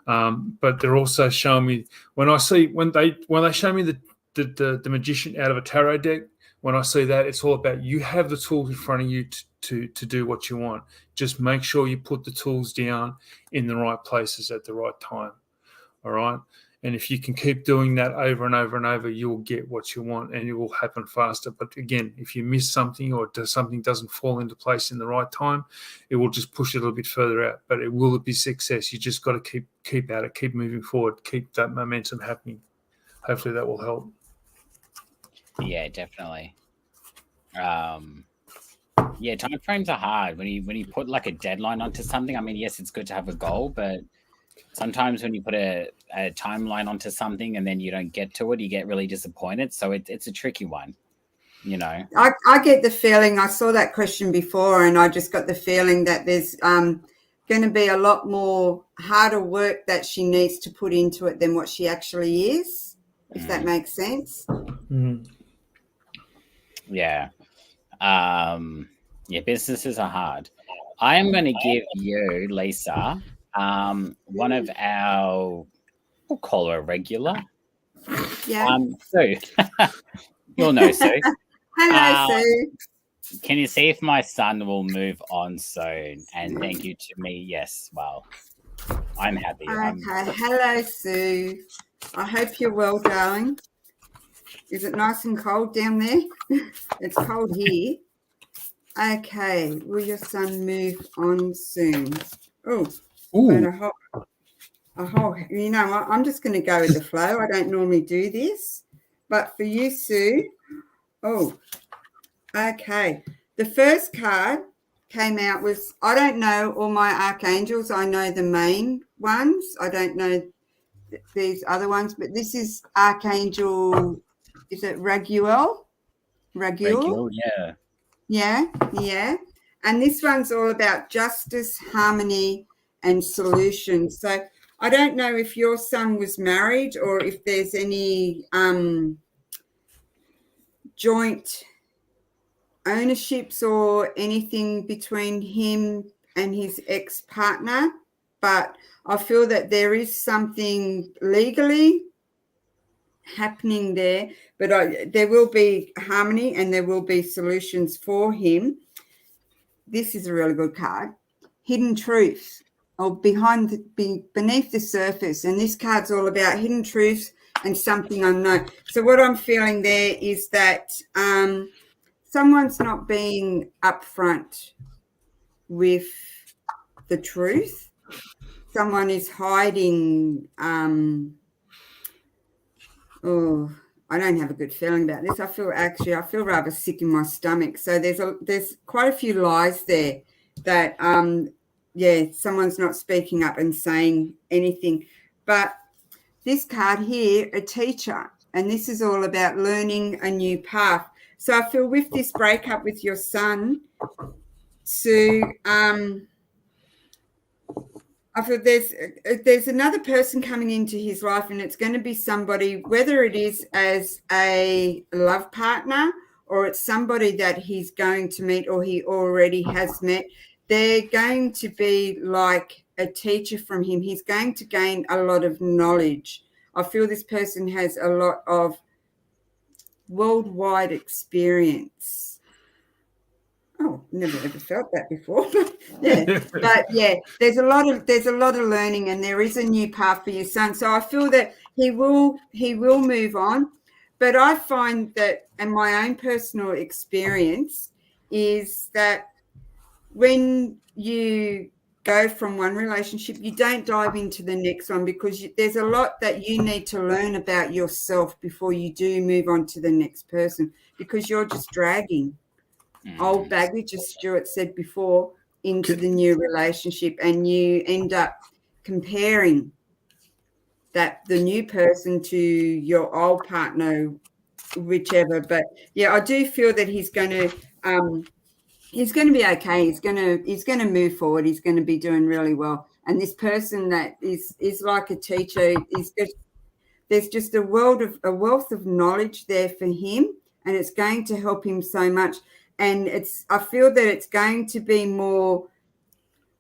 But they're also showing me, when they show me the magician out of a tarot deck, when I see that, it's all about you have the tools in front of you to do what you want. Just make sure you put the tools down in the right places at the right time. All right. And if you can keep doing that over and over and over, you'll get what you want and it will happen faster. But again, if you miss something or something doesn't fall into place in the right time, it will just push it a little bit further out. But it will be success. You just got to keep at it, keep moving forward, keep that momentum happening. Hopefully that will help. Yeah, definitely. Yeah, time frames are hard when you put like a deadline onto something. I mean, yes, it's good to have a goal, but sometimes when you put a timeline onto something and then you don't get to it, you get really disappointed. So it's a tricky one, you know. I get the feeling, I saw that question before, and I just got the feeling that there's going to be a lot more harder work that she needs to put into it than what she actually is, if that makes sense. Yeah. Yeah, businesses are hard. I am going to give you, Lisa, one of our, we'll call her a regular. Yeah. Sue. You'll know Sue. Hello, Sue. Can you see if my son will move on soon? And thank you to me. Yes, well, I'm happy. Okay. Hello, Sue. I hope you're well, darling. Is it nice and cold down there? It's cold here. Okay. Will your son move on soon? Oh, you know what? I'm just going to go with the flow. I don't normally do this. But for you, Sue, okay. The first card came out was, I don't know all my archangels. I know the main ones. I don't know these other ones, but this is Archangel, is it Raguel? Regular, yeah. Yeah, yeah. And this one's all about justice, harmony, and solutions. So I don't know if your son was married or if there's any joint ownerships or anything between him and his ex-partner, but I feel that there is something legally happening there, but there will be harmony and there will be solutions for him. This is a really good card. Hidden truths, or beneath the surface. And this card's all about hidden truths and something unknown. So what I'm feeling there is that someone's not being upfront with the truth. Someone is hiding. I don't have a good feeling about this. I feel rather sick in my stomach. So there's quite a few lies there that someone's not speaking up and saying anything. But this card here, a teacher, and this is all about learning a new path. So I feel with this breakup with your son, Sue, I feel there's another person coming into his life, and it's going to be somebody, whether it is as a love partner or it's somebody that he's going to meet or he already has met. They're going to be like a teacher from him. He's going to gain a lot of knowledge. I feel this person has a lot of worldwide experience. Oh, never ever felt that before. But there's a lot of learning, and there is a new path for your son. So I feel that he will move on. But I find that, and my own personal experience is that when you go from one relationship, you don't dive into the next one, because there's a lot that you need to learn about yourself before you do move on to the next person, because you're just dragging old baggage, as Stuart said before, into the new relationship, and you end up comparing the new person to your old partner, whichever. But I do feel that he's going to be okay. He's going to move forward. He's going to be doing really well. And this person that is like a teacher, there's just a wealth of knowledge there for him, and it's going to help him so much. And I feel that it's going to be more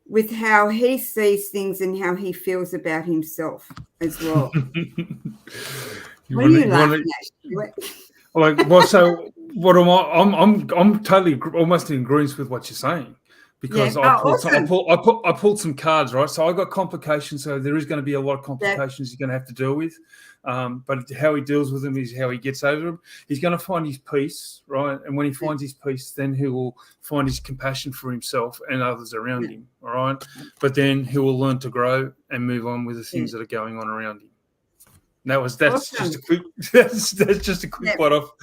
with how he sees things and how he feels about himself as well. What are you laughing at? So what am I? I'm totally almost in agreement with what you're saying, because I pulled some cards, right? So I got complications. So there is going to be a lot of complications you're going to have to deal with. But how he deals with them is how he gets over them. He's going to find his peace, right? And when he finds his peace, then he will find his compassion for himself and others around him, all right? But then he will learn to grow and move on with the things that are going on around him. That's just a quick one off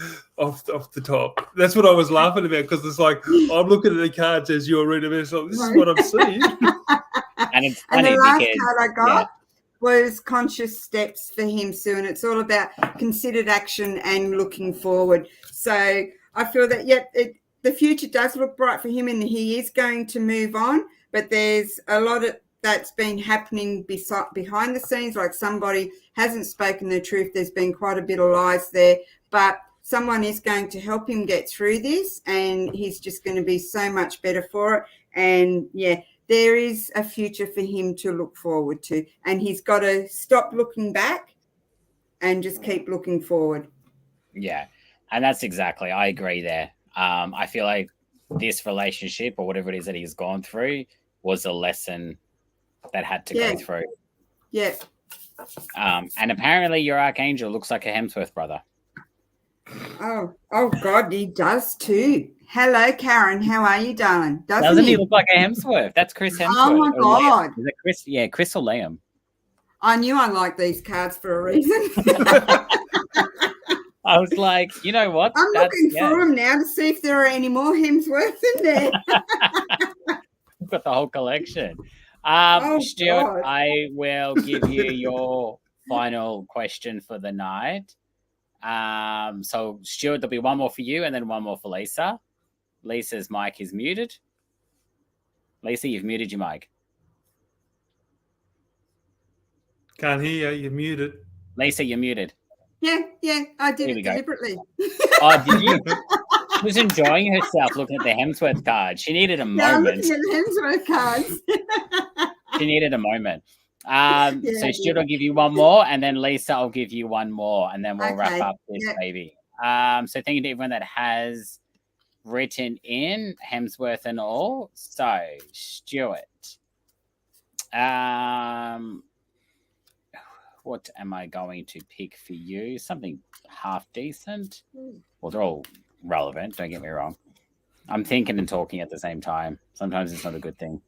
the top. That's what I was laughing about, because it's like I'm looking at the cards as you're reading it. So this is what I'm seeing. And it's funny, and the last card I got was conscious steps for him, Sue, and it's all about considered action and looking forward. So I feel that the future does look bright for him, and he is going to move on. But there's a lot that's been happening behind the scenes, like somebody hasn't spoken the truth. There's been quite a bit of lies there, but someone is going to help him get through this, and he's just going to be so much better for it. And there is a future for him to look forward to, and he's got to stop looking back and just keep looking forward. Yeah, and that's exactly, I agree there. I feel like this relationship, or whatever it is that he's gone through, was a lesson that had to go through. Yeah. And apparently your archangel looks like a Hemsworth brother. Oh God, he does too. Hello, Karen. How are you, darling? Doesn't he look like a Hemsworth? That's Chris Hemsworth. Oh my God. Is it Chris? Yeah, Chris or Liam. I knew I liked these cards for a reason. I was like, you know what? I'm looking for them now to see if there are any more Hemsworths in there. got the whole collection. Stuart, God. I will give you your final question for the night. So Stuart, there'll be one more for you and then one more for Lisa. Lisa's mic is muted. Lisa, you've muted your mic. Can't hear you. You're muted. Lisa, you're muted. Yeah, I did Here we it go. deliberately. Oh, did you? She was enjoying herself looking at the Hemsworth card. She needed a Yeah, I'm moment. looking at Hemsworth cards. She needed a moment. Yeah, So Stuart, I'll give you one more, and then Lisa, I'll give you one more, and then we'll wrap Okay, up this yeah. baby. So thank you to everyone that has written in, Hemsworth and all. So Stuart, what am I going to pick for you? Something half decent. Well, they're all relevant, don't get me wrong. I'm thinking and talking at the same time. Sometimes it's not a good thing.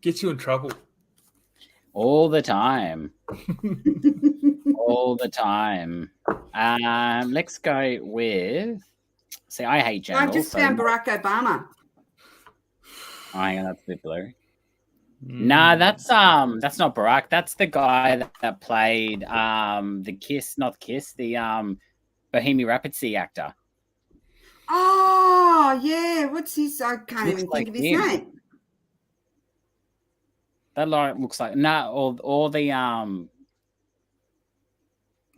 Gets you in trouble. All the time. All the time. Let's go with... See, I hate generals. I just found Barack Obama. Oh, hang on, that's a bit blurry. Nah, that's not Barack. That's the guy that played the Bohemian Rhapsody actor. Oh, yeah. What's his? I can't Looks even like think of his him. name. That looks like or the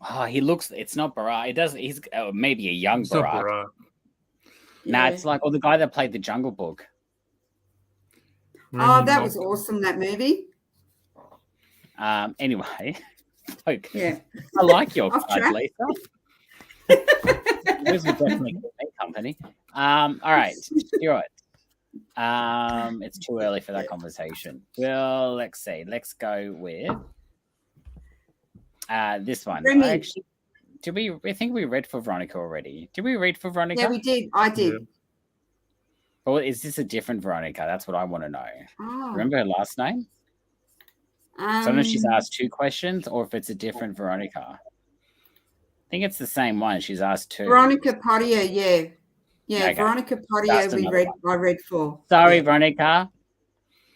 Oh, he looks. It's not Barack. It does. He's maybe a young It's not Barack. Barack. Nah, Yeah. it's like the guy that played the Jungle Book. Oh, that was awesome, that movie. Anyway, okay. Yeah. I like your Off cards, track. Lisa. Those are definitely good company. All right, Stuart. It's too early for that conversation. Well, let's see. Let's go with this one. Remy. I think we read for Veronica already. Did we read for Veronica? Yeah, we did. I did. Yeah. Or is this a different Veronica? That's what I want to know. Oh. Remember her last name? Sometimes she's asked two questions, or if it's a different Veronica. I think it's the same one. She's asked two. Veronica Pottier, yeah. Yeah, Okay. Veronica Pottier That's another I read for. Sorry, Yeah. Veronica.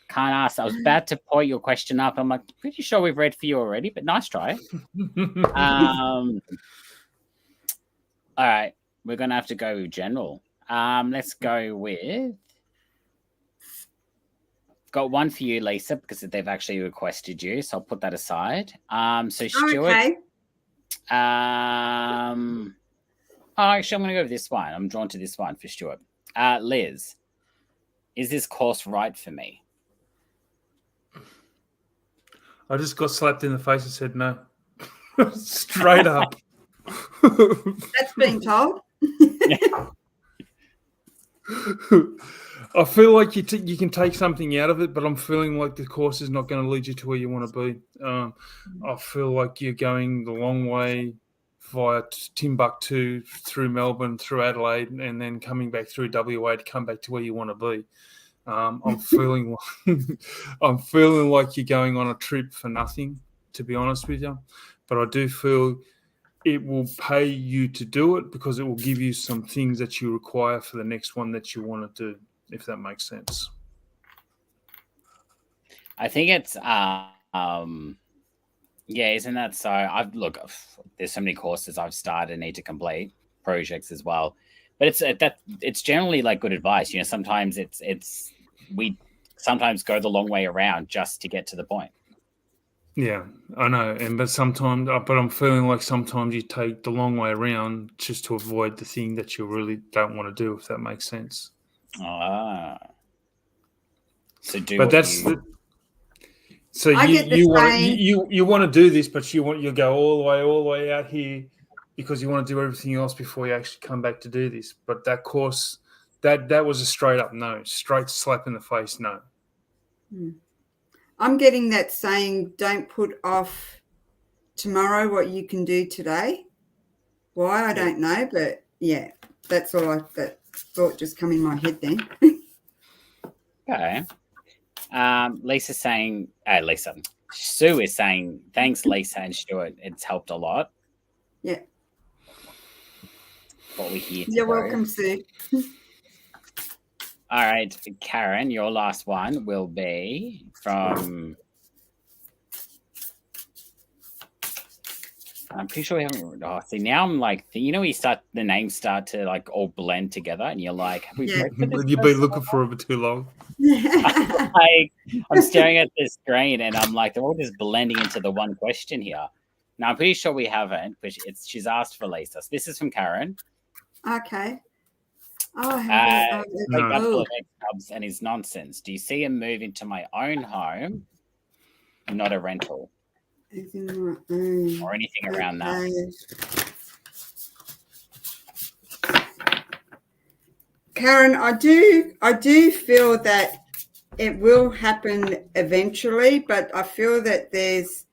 Can't ask. I was about to point your question up. I'm like, pretty sure we've read for you already, but nice try. All right. We're going to have to go with general. Let's go with... Got one for you, Lisa, because they've actually requested you, so I'll put that aside. So Stuart... Okay. actually, I'm going to go with this one. I'm drawn to this one for Stuart. Liz, is this course right for me? I just got slapped in the face and said no. Straight up. That's being told. I feel like you can take something out of it, but I'm feeling like the course is not going to lead you to where you want to be. I feel like you're going the long way via Timbuktu, through Melbourne, through Adelaide, and then coming back through WA to come back to where you want to be. I'm feeling like you're going on a trip for nothing, to be honest with you. But I do feel it will pay you to do it because it will give you some things that you require for the next one that you want to do, if that makes sense. I think it's yeah, isn't that so? There's so many courses I've started and need to complete, projects as well. But it's generally like good advice. You know, sometimes we sometimes go the long way around just to get to the point. Yeah, I know, but I'm feeling like sometimes you take the long way around just to avoid the thing that you really don't want to do, if that makes sense. So do. But that's so you want to do this, but you go all the way out here because you want to do everything else before you actually come back to do this. But that course, that was a straight up no, straight slap in the face no. I'm getting that saying, don't put off tomorrow what you can do today. Why, I don't know, but yeah, that's all that thought just come in my head then. Okay. Lisa's saying, Sue is saying, thanks, Lisa and Stuart. It's helped a lot. Yeah. What we hear. You're welcome, Sue. All right, Karen, your last one will be from. I'm pretty sure we haven't. Oh, see, now I'm like, you know, the names start to like all blend together, and you're like, have we Yeah. read for this You've been looking for it too long. like, I'm staring at the screen, and I'm like, they're all just blending into the one question here. Now, I'm pretty sure we haven't, but she's asked for Lisa. So this is from Karen. Okay. Oh, I like that full of ex-cubs and his nonsense. Do you see a move into my own home, not a rental, or anything around that? Karen, I do feel that it will happen eventually, but I feel that there's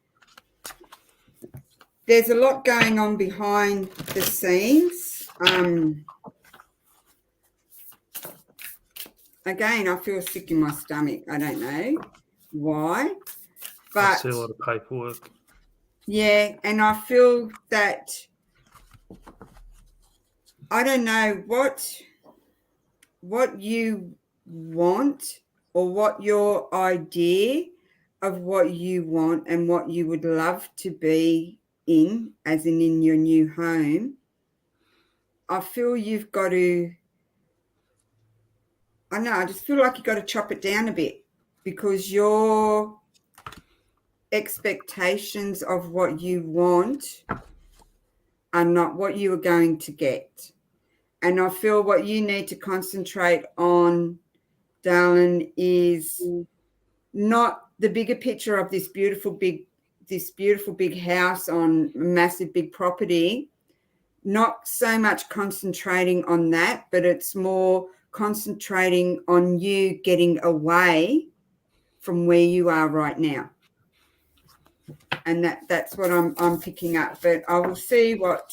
a lot going on behind the scenes. Again, I feel sick in my stomach. I don't know why, but I see a lot of paperwork. Yeah, and I feel that I don't know what you want or what your idea of what you want and what you would love to be in, as in your new home. I feel you've got to, I know, I just feel like you've got to chop it down a bit, because your expectations of what you want are not what you are going to get. And I feel what you need to concentrate on, darling, is not the bigger picture of this beautiful big house on massive big property. Not so much concentrating on that, but it's more concentrating on you getting away from where you are right now. And that's what I'm picking up. But I will see what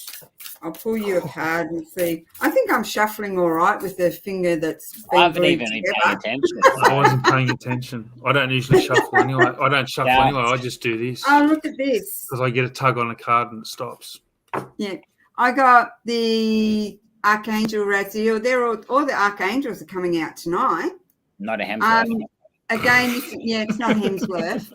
I'll pull you a card and see. I think I'm shuffling all right with the finger that's been I haven't glued even been paying together. attention. I wasn't paying attention. I don't usually shuffle anyway. I don't shuffle Yeah. anyway. I just do this Oh, look at this. because I get a tug on a card and it stops. Yeah. I got the Archangel Raziel. They're all the Archangels are coming out tonight. Not a Hemsworth. Again, it's not Hemsworth.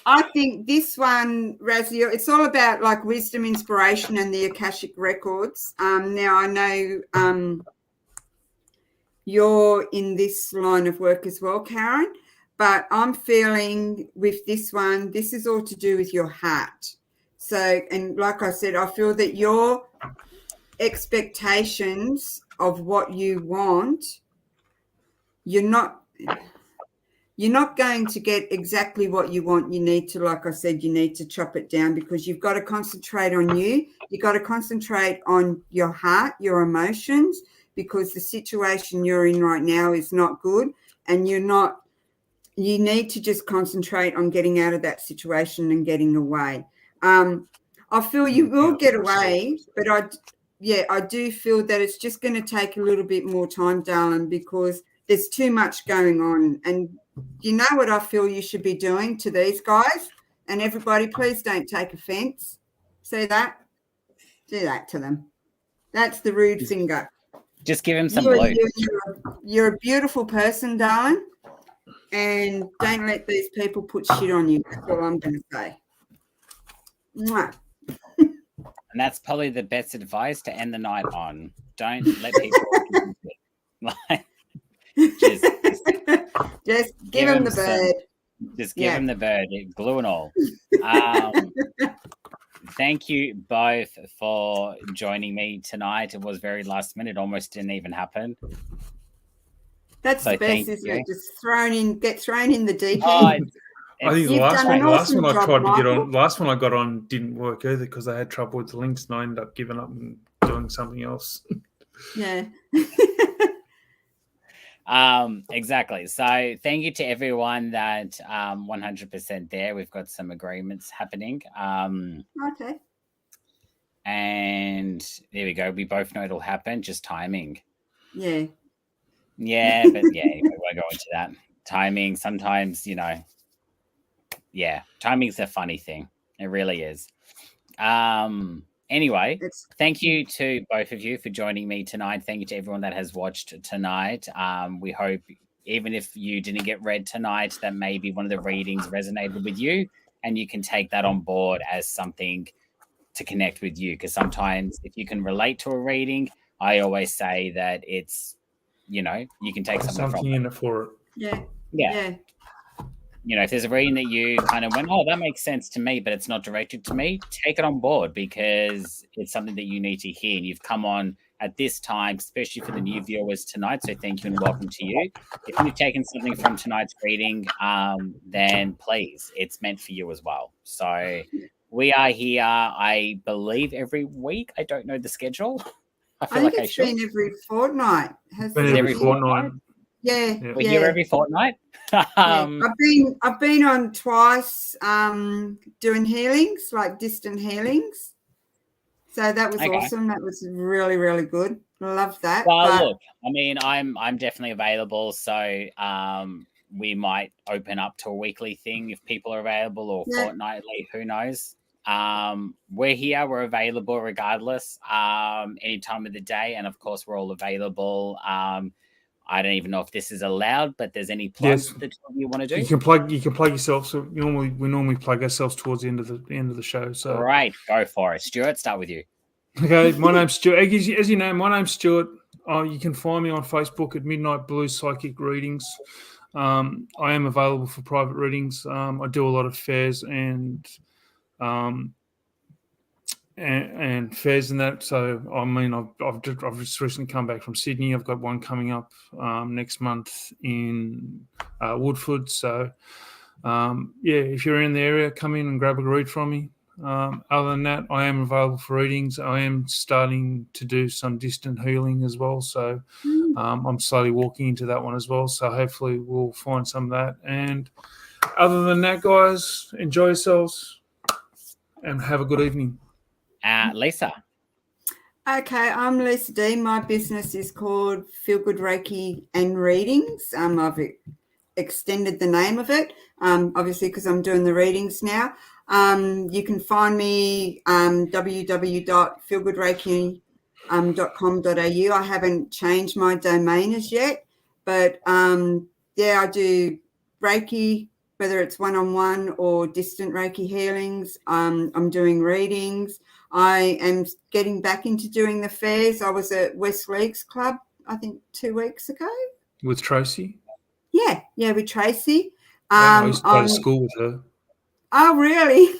I think this one, Raziel, it's all about like wisdom, inspiration, and the Akashic records. Now I know you're in this line of work as well, Karen, but I'm feeling with this one, this is all to do with your heart. So, and like I said, I feel that your expectations of what you want, you're not going to get exactly what you want. You need to, like I said, you need to chop it down, because you've got to concentrate on you. You've got to concentrate on your heart, your emotions, because the situation you're in right now is not good, and you need to just concentrate on getting out of that situation and getting away. I feel you will get away, but I do feel that it's just going to take a little bit more time, darling, because there's too much going on. And you know what I feel you should be doing to these guys? And everybody, please don't take offense. See that? Do that to them. That's the rude finger. Just give him some blue. You're a beautiful person, darling, and don't let these people put shit on you. That's all I'm going to say. Mwah. And that's probably the best advice to end the night on. Don't let people like just give him the bird. Just give him the bird, glue and all. Thank you both for joining me tonight. It was very last minute, almost didn't even happen. That's the best, isn't it? Just get thrown in the deep end. I think the last one I tried to get on, last one I got on didn't work either, because I had trouble with the links and I ended up giving up and doing something else. Yeah. Exactly. So thank you to everyone that 100% there. We've got some agreements happening. Okay. And there we go. We both know it'll happen, just timing. Yeah. Yeah, but yeah, anyway, we'll go into that. Timing, sometimes, timing's a funny thing. It really is. Anyway, thank you to both of you for joining me tonight. Thank you to everyone that has watched tonight. We hope, even if you didn't get read tonight, that maybe one of the readings resonated with you and you can take that on board as something to connect with you. Because sometimes if you can relate to a reading, I always say that it's, you can take something from in it for it. Yeah. If there's a reading that you kind of went, oh, that makes sense to me, but it's not directed to me, take it on board because it's something that you need to hear. And you've come on at this time, especially for the new viewers tonight. So thank you and welcome to you. If you've taken something from tonight's reading, then please, it's meant for you as well. So we are here, I believe, every week. I don't know the schedule. I feel think like it's been every fortnight. Been every fortnight. Yeah, we're here every fortnight. I've been on twice doing healings, like distant healings. So that was awesome. That was really, really good. I love that. Well, look, I mean, I'm definitely available. So we might open up to a weekly thing if people are available, or fortnightly. Who knows? We're here. We're available regardless, any time of the day, and of course, we're all available. I don't even know if this is allowed, but there's any plugs that you want to do? You can plug yourself. So we normally plug ourselves towards the end of the show. So right, go for it. Stuart, start with you. Okay, my name's Stuart. As you know, my name's Stuart. You can find me on Facebook at Midnight Blue Psychic Readings. I am available for private readings. I do a lot of fairs and fairs and that. So I mean, I've just recently come back from Sydney. I've got one coming up next month in Woodford. So if you're in the area, come in and grab a read from me. Other than that, I am available for readings. I am starting to do some distant healing as well. So I'm slowly walking into that one as well. So hopefully we'll find some of that. And other than that, guys, enjoy yourselves and have a good evening. Lisa. Okay, I'm Lisa D. My business is called Feel Good Reiki and Readings. I've extended the name of it, obviously because I'm doing the readings now. You can find me www.feelgoodreiki.com.au. I haven't changed my domain as yet, but I do Reiki, whether it's one-on-one or distant Reiki healings. I'm doing readings. I am getting back into doing the fairs. I was at West Leagues Club, I think 2 weeks ago. With Tracy? Yeah, with Tracy. I used to go to school with her. Oh, really?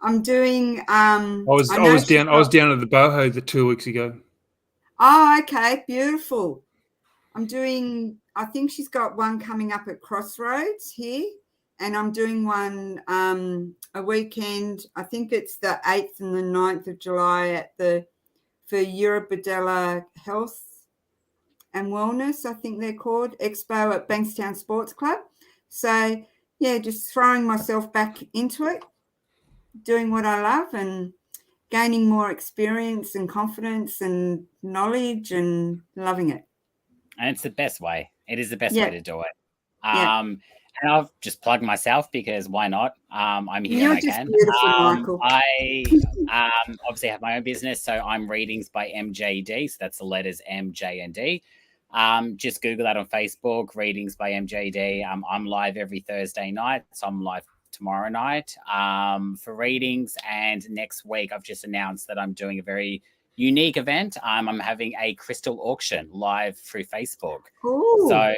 I'm doing. I was down at the Boho 2 weeks ago. Oh, okay, beautiful. I'm doing. I think she's got one coming up at Crossroads here, and I'm doing one a weekend. I think it's the 8th and the 9th of July for Eurobadella Health and Wellness, I think they're called, Expo at Bankstown Sports Club. So just throwing myself back into it, doing what I love and gaining more experience and confidence and knowledge and loving it. And it's the best way. It is the best way to do it. And I've just plugged myself because why not? I'm here. You're and just I can. Beautiful, Michael. I obviously have my own business, so I'm Readings by MJD. So that's the letters M, J, and D. Just Google that on Facebook, Readings by MJD. I'm live every Thursday night, so I'm live tomorrow night for readings. And next week, I've just announced that I'm doing a very unique event. I'm having a crystal auction live through Facebook. Ooh. So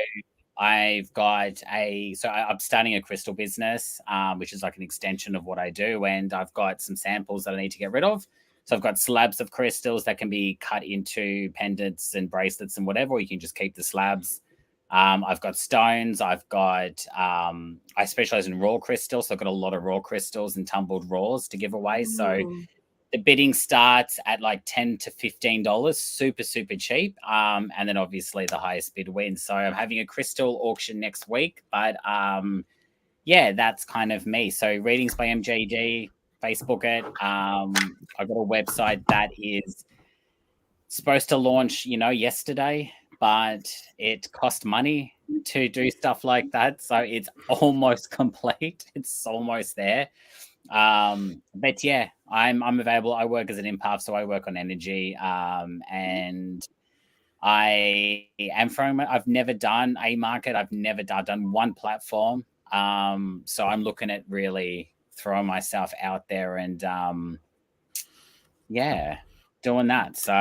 I'm starting a crystal business, which is like an extension of what I do. And I've got some samples that I need to get rid of. So I've got slabs of crystals that can be cut into pendants and bracelets and whatever, or you can just keep the slabs. I've got stones. I've got, I specialize in raw crystals. So I've got a lot of raw crystals and tumbled raws to give away. So the bidding starts at like $10 to $15, super, super cheap. And then obviously the highest bid wins. So I'm having a crystal auction next week, but that's kind of me. So Readings by MJD, Facebook it. I've got a website that is supposed to launch, yesterday, but it cost money to do stuff like that. So it's almost complete. It's almost there. But yeah, I'm available. I work as an empath, so I work on energy. And I am throwing. I've never done a market. I've never done one platform. So I'm looking at really throwing myself out there and yeah, doing that. So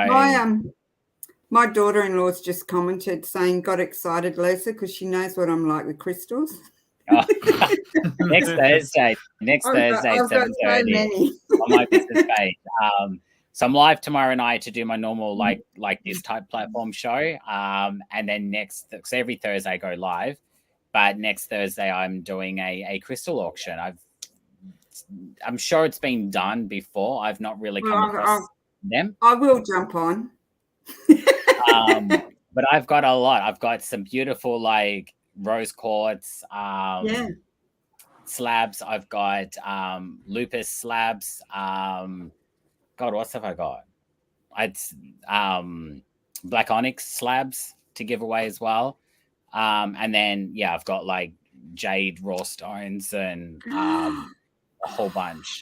my daughter-in-law's just commented saying, "Got excited, Lisa, because she knows what I'm like with crystals." oh, next Thursday, I've got 7:30 so many. on my business page. So I'm live tomorrow night to do my normal like this type platform show. And then so every Thursday I go live, but next Thursday I'm doing a crystal auction. I'm sure it's been done before. I've not really come across them. I will jump on. But I've got a lot. I've got some beautiful like rose quartz slabs. I've got lupus slabs. God, what have I got? It's black onyx slabs to give away as well. And then I've got like jade raw stones and a whole bunch.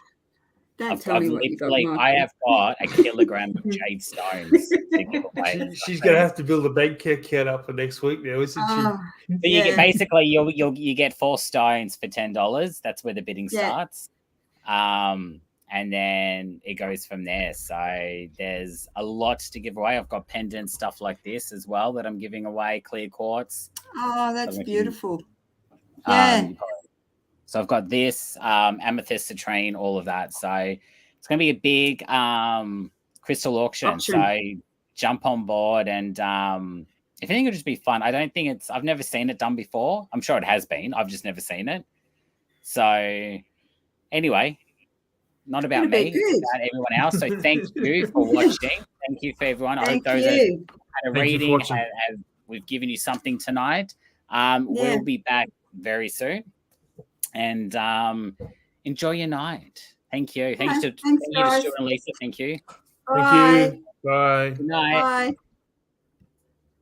Don't tell me what you got, Michael. I have got a kilogram of jade stones to give away. She's going to have to build a bank account up for next week now, isn't she? So you get basically you get 4 stones for $10. That's where the bidding starts. And then it goes from there. So there's a lot to give away. I've got pendants, stuff like this as well that I'm giving away, clear quartz. Oh, that's beautiful. So I've got this, amethyst citrine, all of that. So it's going to be a big crystal auction. So jump on board and if anything, it'll just be fun. I've never seen it done before. I'm sure it has been. I've just never seen it. So anyway, not about me, it's about everyone else. So thank you for watching. Thank you for everyone. I hope those that had a reading we've given you something tonight. We'll be back very soon. And enjoy your night. Thank you. Thank you to Stuart and Lisa. Thank you. Thank you. Bye. Good night. Bye.